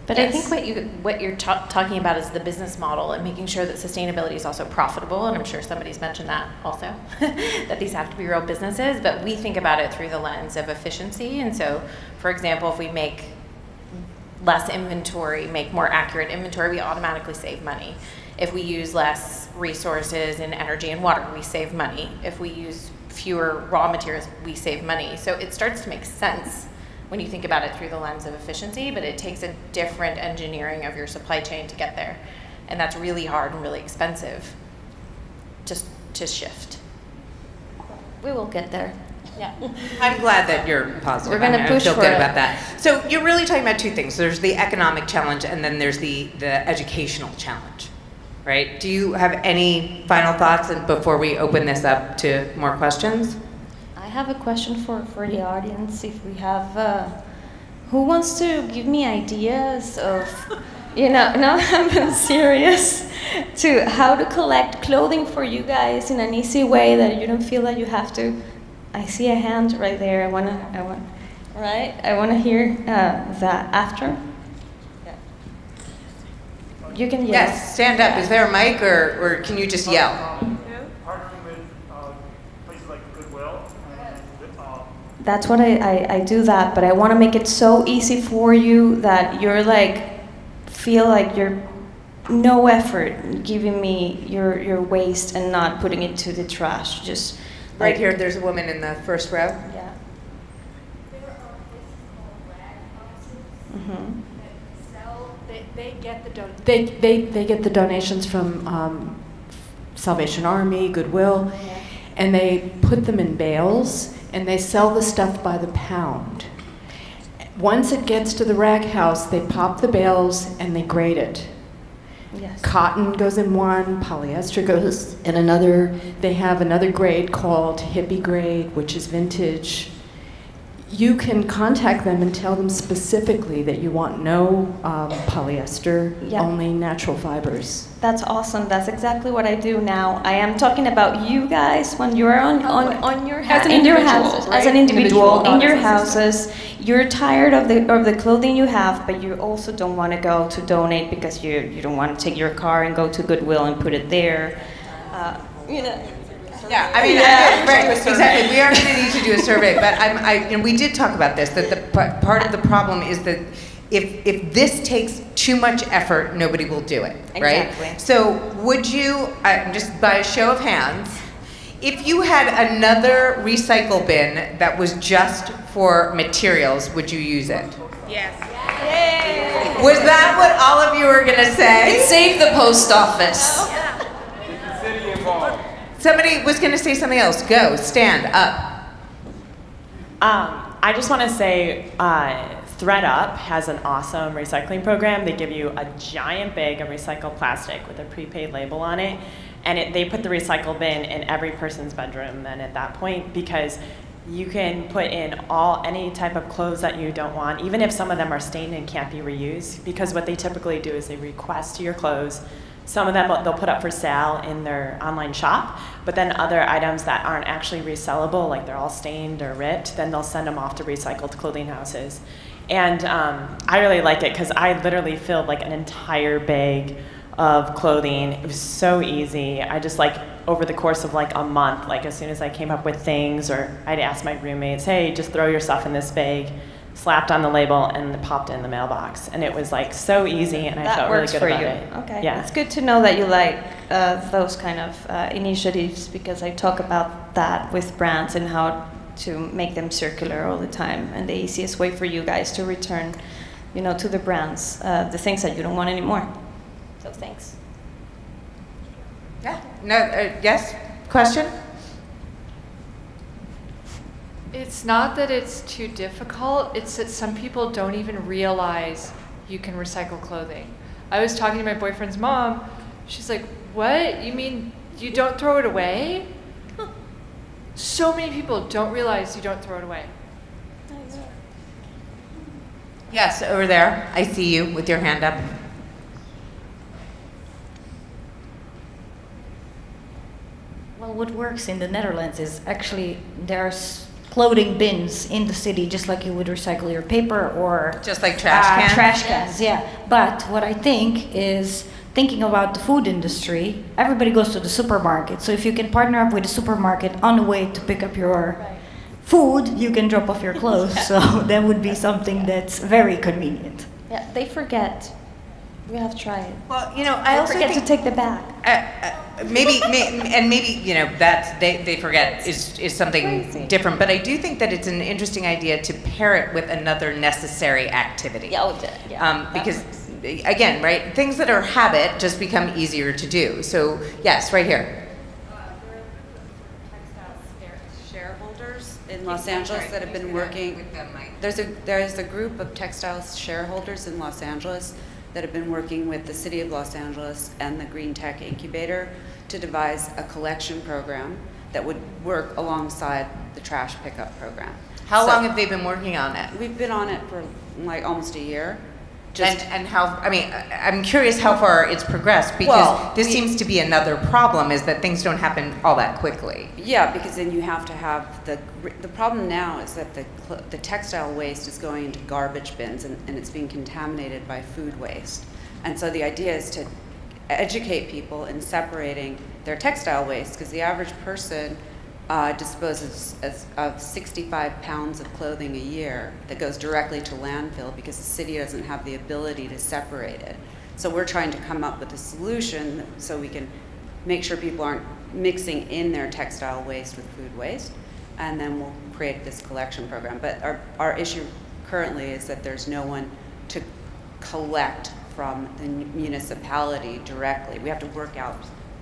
But Yes. I think what you're talking about is the business model and making sure that sustainability is also profitable, and I'm sure somebody's mentioned that also, that these have to be real businesses, but we think about it through the lens of efficiency. And so, for example, if we make less inventory, make more accurate inventory, we automatically save money. If we use less resources in energy and water, we save money. If we use fewer raw materials, we save money. So it starts to make sense when you think about it through the lens of efficiency, but it takes a different engineering of your supply chain to get there. And that's really hard and really expensive just to shift. We will get there. Yeah. I'm glad that you're positive. We're gonna push I feel for good it. about that. So you're really talking about two things. There's the economic challenge, and then there's the educational challenge, right? Do you have any final thoughts before we open this up to more questions? I have a question for the audience. If we have, who wants to give me ideas of, you know, no, I'm serious, to how to collect clothing for you guys in an easy way that you don't feel that you have to. I see a hand right there. I want to hear that after. You can yell. Yes, stand up. Is there a mic, or can you just yell? Partnering with places like Goodwill. That's what I do that, but I want to make it so easy for you that you're like, feel like you're no effort giving me your waste and not putting it to the trash. Just Right like, here, there's a woman in the first row. Yeah. There are places called rag houses Mm-hmm. that sell. They get the donations from Salvation Army, Goodwill, and they put them in bales and they sell the stuff by the pound. Once it gets to the rag house, they pop the bales and they grade it. Yes. Cotton goes in one, polyester goes in another. They have another grade called hippie grade, which is vintage. You can contact them and tell them specifically that you want no polyester, Yeah. only natural fibers. That's awesome. That's exactly what I do now. I am talking about you guys when you're on your As an in your individual, houses, right? as an individual Individual, in your not as a houses. You're tired of the clothing you have, but you also don't want to go to donate because you don't want to take your car and go to Goodwill and put it there. You know. Yeah, I mean, right, exactly. We are going to need to do a survey, but we did talk about this, that the part of the problem is that if this takes too much effort, nobody will do it, right? Exactly. So would you, just by a show of hands, if you had another recycle bin that was just for materials, would you use it? Yes. Was that what all of you were going to say? Save the post office. City involved. Somebody was going to say something else. Go, stand up. I just want to say ThreadUp has an awesome recycling program. They give you a giant bag of recycled plastic with a prepaid label on it, and they put the recycle bin in every person's bedroom then at that point, because you can put in any type of clothes that you don't want, even if some of them are stained and can't be reused, because what they typically do is they request your clothes. Some of them they'll put up for sale in their online shop, but then other items that aren't actually resellable, like they're all stained or ripped, then they'll send them off to recycled clothing houses. And I really like it because I literally filled like an entire bag of clothing. It was so easy. I just over the course of like a month, like as soon as I came up with things, or I'd ask my roommates, hey, just throw your stuff in this bag, slapped on the label, and popped in the mailbox. And it was like so easy, and I That felt really works good for about you. it. Okay. Yeah. It's good to know that you like those kind of initiatives, because I talk about that with brands and how to make them circular all the time. And the easiest way for you guys to return, to the brands, the things that you don't want anymore. So thanks. Yeah. No. Yes. Question. It's not that it's too difficult, it's that some people don't even realize you can recycle clothing. I was talking to my boyfriend's mom, she's like, what? You mean you don't throw it away? Huh. So many people don't realize you don't throw it away. Yes, over there. I see you with your hand up. Well, what works in the Netherlands is actually there's clothing bins in the city, just like you would recycle your paper or just like trash cans. Trash cans, yeah. But what I think is thinking about the food industry. Everybody goes to the supermarket, so if you can partner up with a supermarket on the way to pick up your food, you can drop off your clothes. So that would be something that's very convenient. Yeah, they forget. We have to try it. Well, I also forget think to take the bag. maybe that's they forget is something Crazy. different. But I do think that it's an interesting idea to pair it with another necessary activity. Because again, right, things that are habit just become easier to do. So yes, right here. Shareholders in Los Angeles that have been working. There's a group of textile shareholders in Los Angeles that have been working with the City of Los Angeles and the Green Tech Incubator to devise a collection program that would work alongside the trash pickup program. How long have they been working on it? We've been on it for like almost a year. And how, I'm curious how far it's progressed, because this seems to be another problem, is that things don't happen all that quickly. Yeah, because then you have to have the problem now is that the textile waste is going into garbage bins and it's being contaminated by food waste. And so the idea is to educate people in separating their textile waste, because the average person disposes of 65 pounds of clothing a year that goes directly to landfill because the city doesn't have the ability to separate it. So we're trying to come up with a solution so we can make sure people aren't mixing in their textile waste with food waste, and then we'll create this collection program. But our issue currently is that there's no one to collect from the municipality directly. We have to work out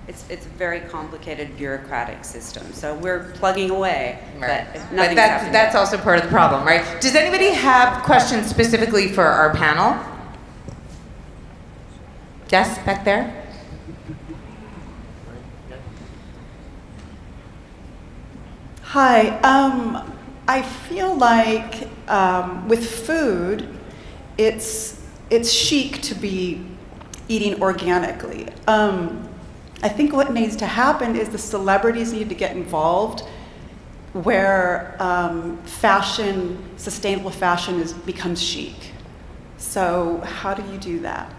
It's a very complicated bureaucratic system. So we're plugging away, Right. but But nothing's that's, happening. that's also part of the problem, right? Does anybody have questions specifically for our panel? Jess, back there? Hi. I feel like with food, it's chic to be eating organically. I think what needs to happen is the celebrities need to get involved, where fashion, sustainable fashion, becomes chic. So how do you do that?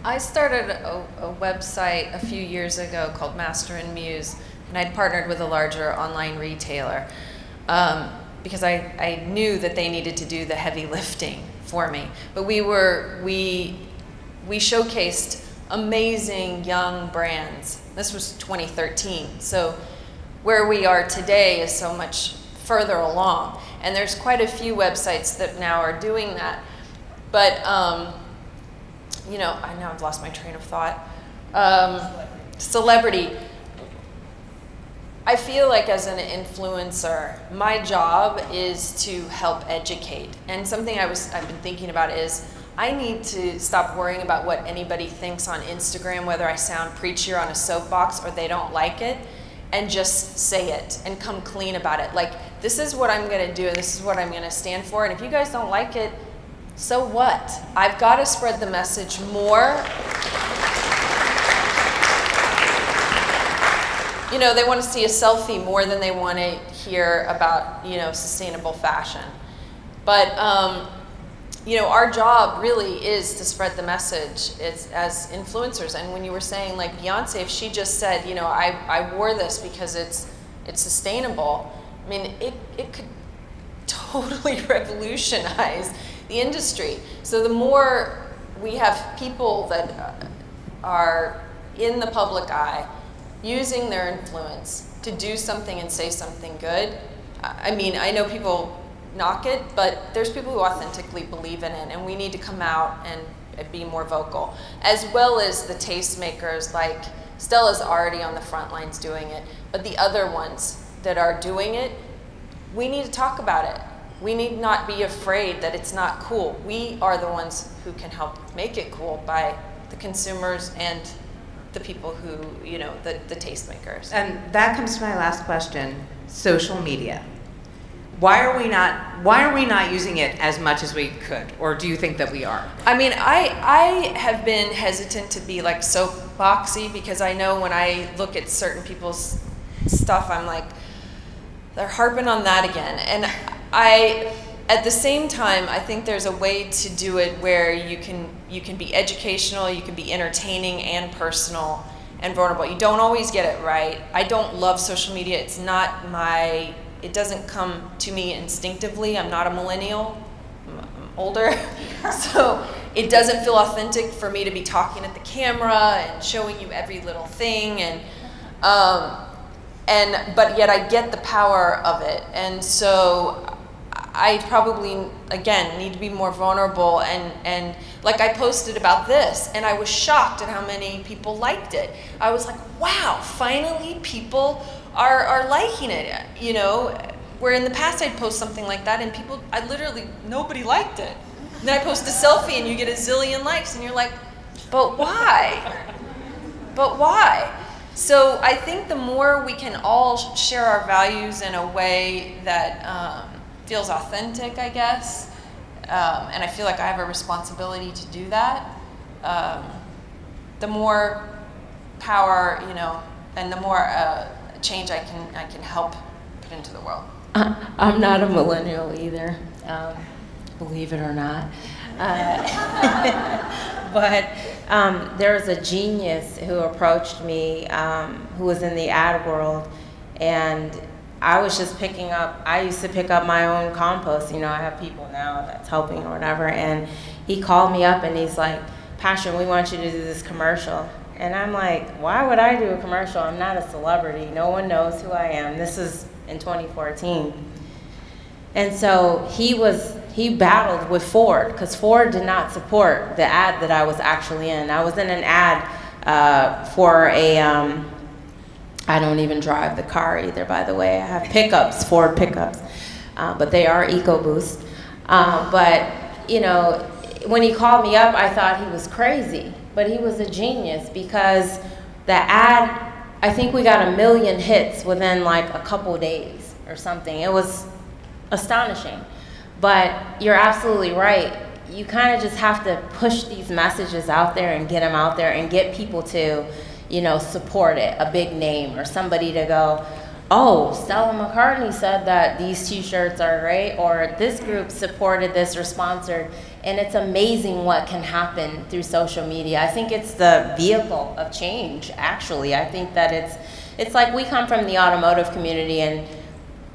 I started a website a few years ago called Master and Muse, and I'd partnered with a larger online retailer because I knew that they needed to do the heavy lifting for me. But we showcased amazing young brands. This was 2013, so where we are today is so much further along, and there's quite a few websites that now are doing that. But you know, I know I've lost my train of thought. Celebrity. I feel like as an influencer, my job is to help educate. And something I've been thinking about is I need to stop worrying about what anybody thinks on Instagram, whether I sound preachy on a soapbox or they don't like it, and just say it and come clean about it. Like, this is what I'm gonna do, and this is what I'm gonna stand for, and if you guys don't like it, so what? I've got to spread the message more. You know, they want to see a selfie more than they want to hear about, you know, sustainable fashion. But, you know, our job really is to spread the message as influencers. And when you were saying, like, Beyonce, if she just said, you know, I wore this because it's sustainable, I mean, it could totally revolutionize the industry. So the more we have people that are in the public eye using their influence to do something and say something good, I mean, I know people knock it, but there's people who authentically believe in it, and we need to come out and be more vocal, as well as the tastemakers. Like Stella's already on the front lines doing it, but the other ones that are doing it, we need to talk about it. We need not be afraid that it's not cool. We are the ones who can help make it cool by the consumers and the people who, you know, the tastemakers. And that comes to my last question, social media. Why are we not using it as much as we could? Or do you think that we are? I mean, I have been hesitant to be like soapboxy because I know when I look at certain people's stuff, I'm like, they're harping on that again. And at the same time, I think there's a way to do it where you can be educational, you can be entertaining and personal and vulnerable. You don't always get it right. I don't love social media. It's not it doesn't come to me instinctively. I'm not a millennial. I'm older. So it doesn't feel authentic for me to be talking at the camera and showing you every little thing, but yet I get the power of it. And so I probably, again, need to be more vulnerable, and like I posted about this, and I was shocked at how many people liked it. I was like, wow, finally people are liking it, you know, where in the past I'd post something like that and nobody liked it. And then I post a selfie and you get a zillion likes and you're like, but why? But why? So I think the more we can all share our values in a way that feels authentic, I guess, and I feel like I have a responsibility to do that, the more power, you know, and the more change I can help put into the world. I'm not a millennial either, believe it or not. But there was a genius who approached me who was in the ad world, and I was just I used to pick up my own compost. You know, I have people now that's helping or whatever, and he called me up and he's like, Pashon, we want you to do this commercial. And I'm like, why would I do a commercial? I'm not a celebrity. No one knows who I am. This is in 2014. And so he battled with Ford because Ford did not support the ad that I was actually in. I was in an ad for a, I don't even drive the car either, by the way. I have pickups, Ford pickups, but they are EcoBoost. But, you know, when he called me up, I thought he was crazy, but he was a genius because the ad, I think we got 1 million hits within like a couple days or something. It was astonishing. But you're absolutely right. You kind of just have to push these messages out there and get them out there and get people to, you know, support it, a big name or somebody to go, oh, Stella McCartney said that these t-shirts are great, or this group supported this or sponsored. And it's amazing what can happen through social media. I think it's the vehicle of change, actually. I think that it's like we come from the automotive community, and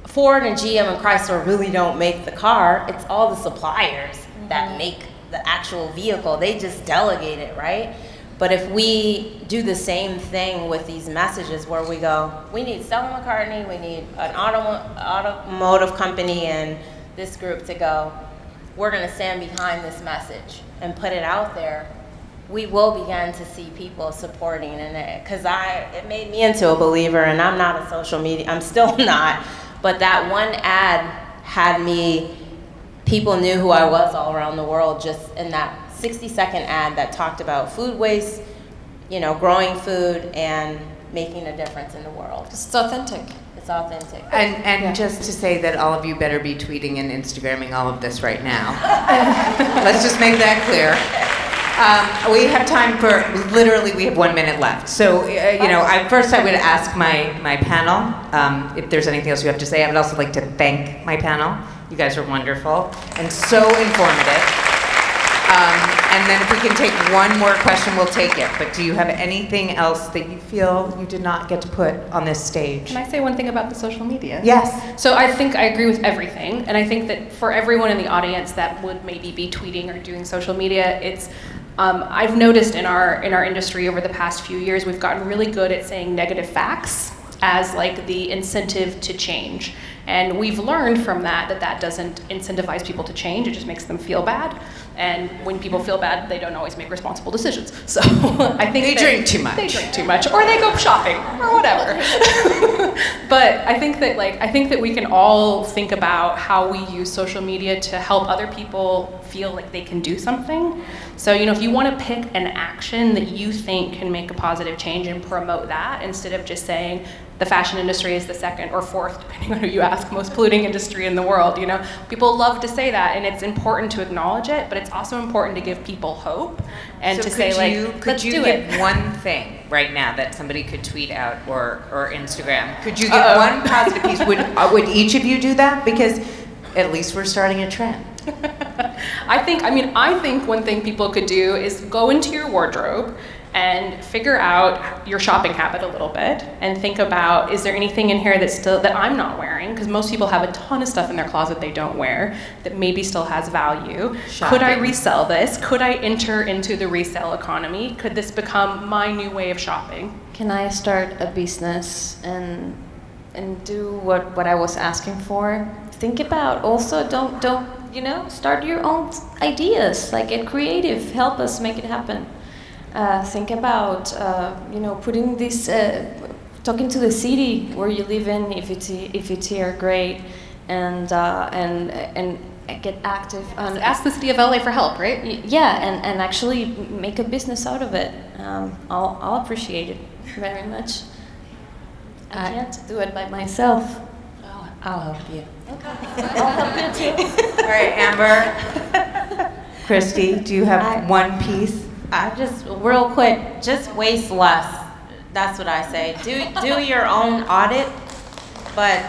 Ford and GM and Chrysler really don't make the car. It's all the suppliers that make the actual vehicle. They just delegate it, right? But if we do the same thing with these messages where we go, we need Stella McCartney, we need an automotive company and this group to go, we're gonna stand behind this message and put it out there, we will begin to see people supporting it. Because it made me into a believer, and I'm not a social media, I'm still not, but that one ad had me, people knew who I was all around the world just in that 60-second ad that talked about food waste, you know, growing food and making a difference in the world. It's authentic. It's authentic. And just to say that all of you better be tweeting and Instagramming all of this right now. Let's just make that clear. We have time for, literally we have 1 minute left. So, you know, first I would ask my panel if there's anything else you have to say. I would also like to thank my panel. You guys are wonderful and so informative. And then if we can take one more question, we'll take it. But do you have anything else that you feel you did not get to put on this stage? Can I say one thing about the social media? Yes. So I think I agree with everything. And I think that for everyone in the audience that would maybe be tweeting or doing social media, it's I've noticed in our industry over the past few years, we've gotten really good at saying negative facts as like the incentive to change. And we've learned from that doesn't incentivize people to change, it just makes them feel bad. And when people feel bad, they don't always make responsible decisions. So I think they drink too much. They drink too much, or they go shopping, or whatever. But I think that we can all think about how we use social media to help other people feel like they can do something. So, you know, if you want to pick an action that you think can make a positive change and promote that, instead of just saying the fashion industry is the second or fourth, depending on who you ask, most polluting industry in the world, you know. People love to say that, and it's important to acknowledge it, but it's also important to give people hope and so to say, like, could you give one thing right now that somebody could tweet out or Instagram? Could you give one positive piece? Would each of you do that? Because at least we're starting a trend. I think one thing people could do is go into your wardrobe and figure out your shopping habit a little bit and think about, is there anything in here that I'm not wearing? Because most people have a ton of stuff in their closet they don't wear that maybe still has value. Shopping. Could I resell this? Could I enter into the resale economy? Could this become my new way of shopping? Can I start a business and do what I was asking for? Think about also don't start your own ideas, like get creative, help us make it happen. Think about putting this talking to the city where you live in, if it's here, great, and get active. Ask the city of LA for help, right? Yeah, and actually make a business out of it. I'll appreciate it very much. I can't do it by myself. I'll help you. Okay. I'll help you too. All right, Amber, Christy, do you have one piece? I just, real quick, just waste less. That's what I say. Do your own audit, but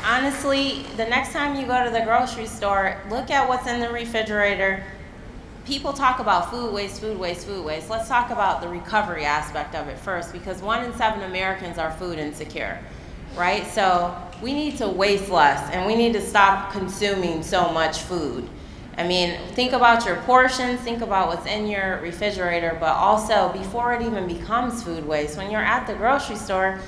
honestly, the next time you go to the grocery store, look at what's in the refrigerator. People talk about food waste, food waste, food waste. Let's talk about the recovery aspect of it first, because 1 in 7 Americans are food insecure, right? So we need to waste less, and we need to stop consuming so much food. I mean, think about your portions, think about what's in your refrigerator, but also before it even becomes food waste, when you're at the grocery store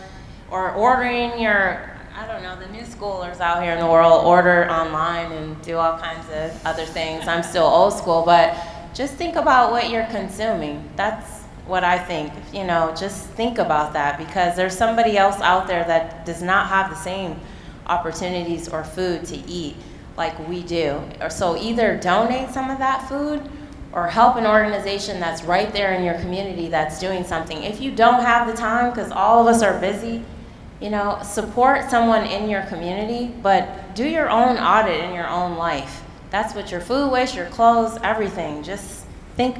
or ordering your, I don't know, the new schoolers out here in the world order online and do all kinds of other things. I'm still old school, but just think about what you're consuming. That's what I think. Just think about that, because there's somebody else out there that does not have the same opportunities or food to eat like we do. So either donate some of that food or help an organization that's right there in your community that's doing something. If you don't have the time, because all of us are busy, support someone in your community, but do your own audit in your own life. That's what your food waste, your clothes, everything. Just think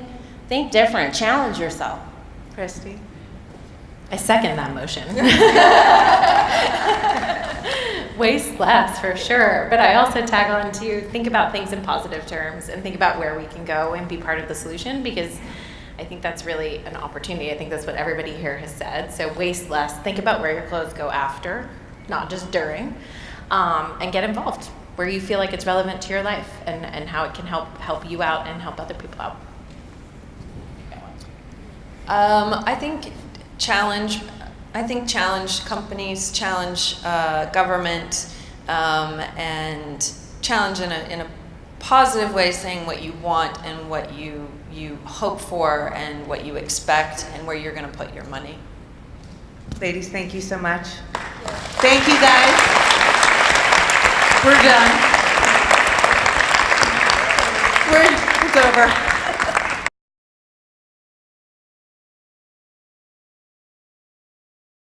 different, challenge yourself. Christy? I second that motion. Waste less, for sure. But I also tag on to think about things in positive terms and think about where we can go and be part of the solution, because I think that's really an opportunity. I think that's what everybody here has said. So waste less. Think about where your clothes go after, not just during, and get involved where you feel like it's relevant to your life and how it can help you out and help other people out. I think challenge companies, challenge government, and challenge in a positive way, saying what you want and what you hope for and what you expect and where you're going to put your money. Ladies, thank you so much. Thank you, guys. We're done. It's over.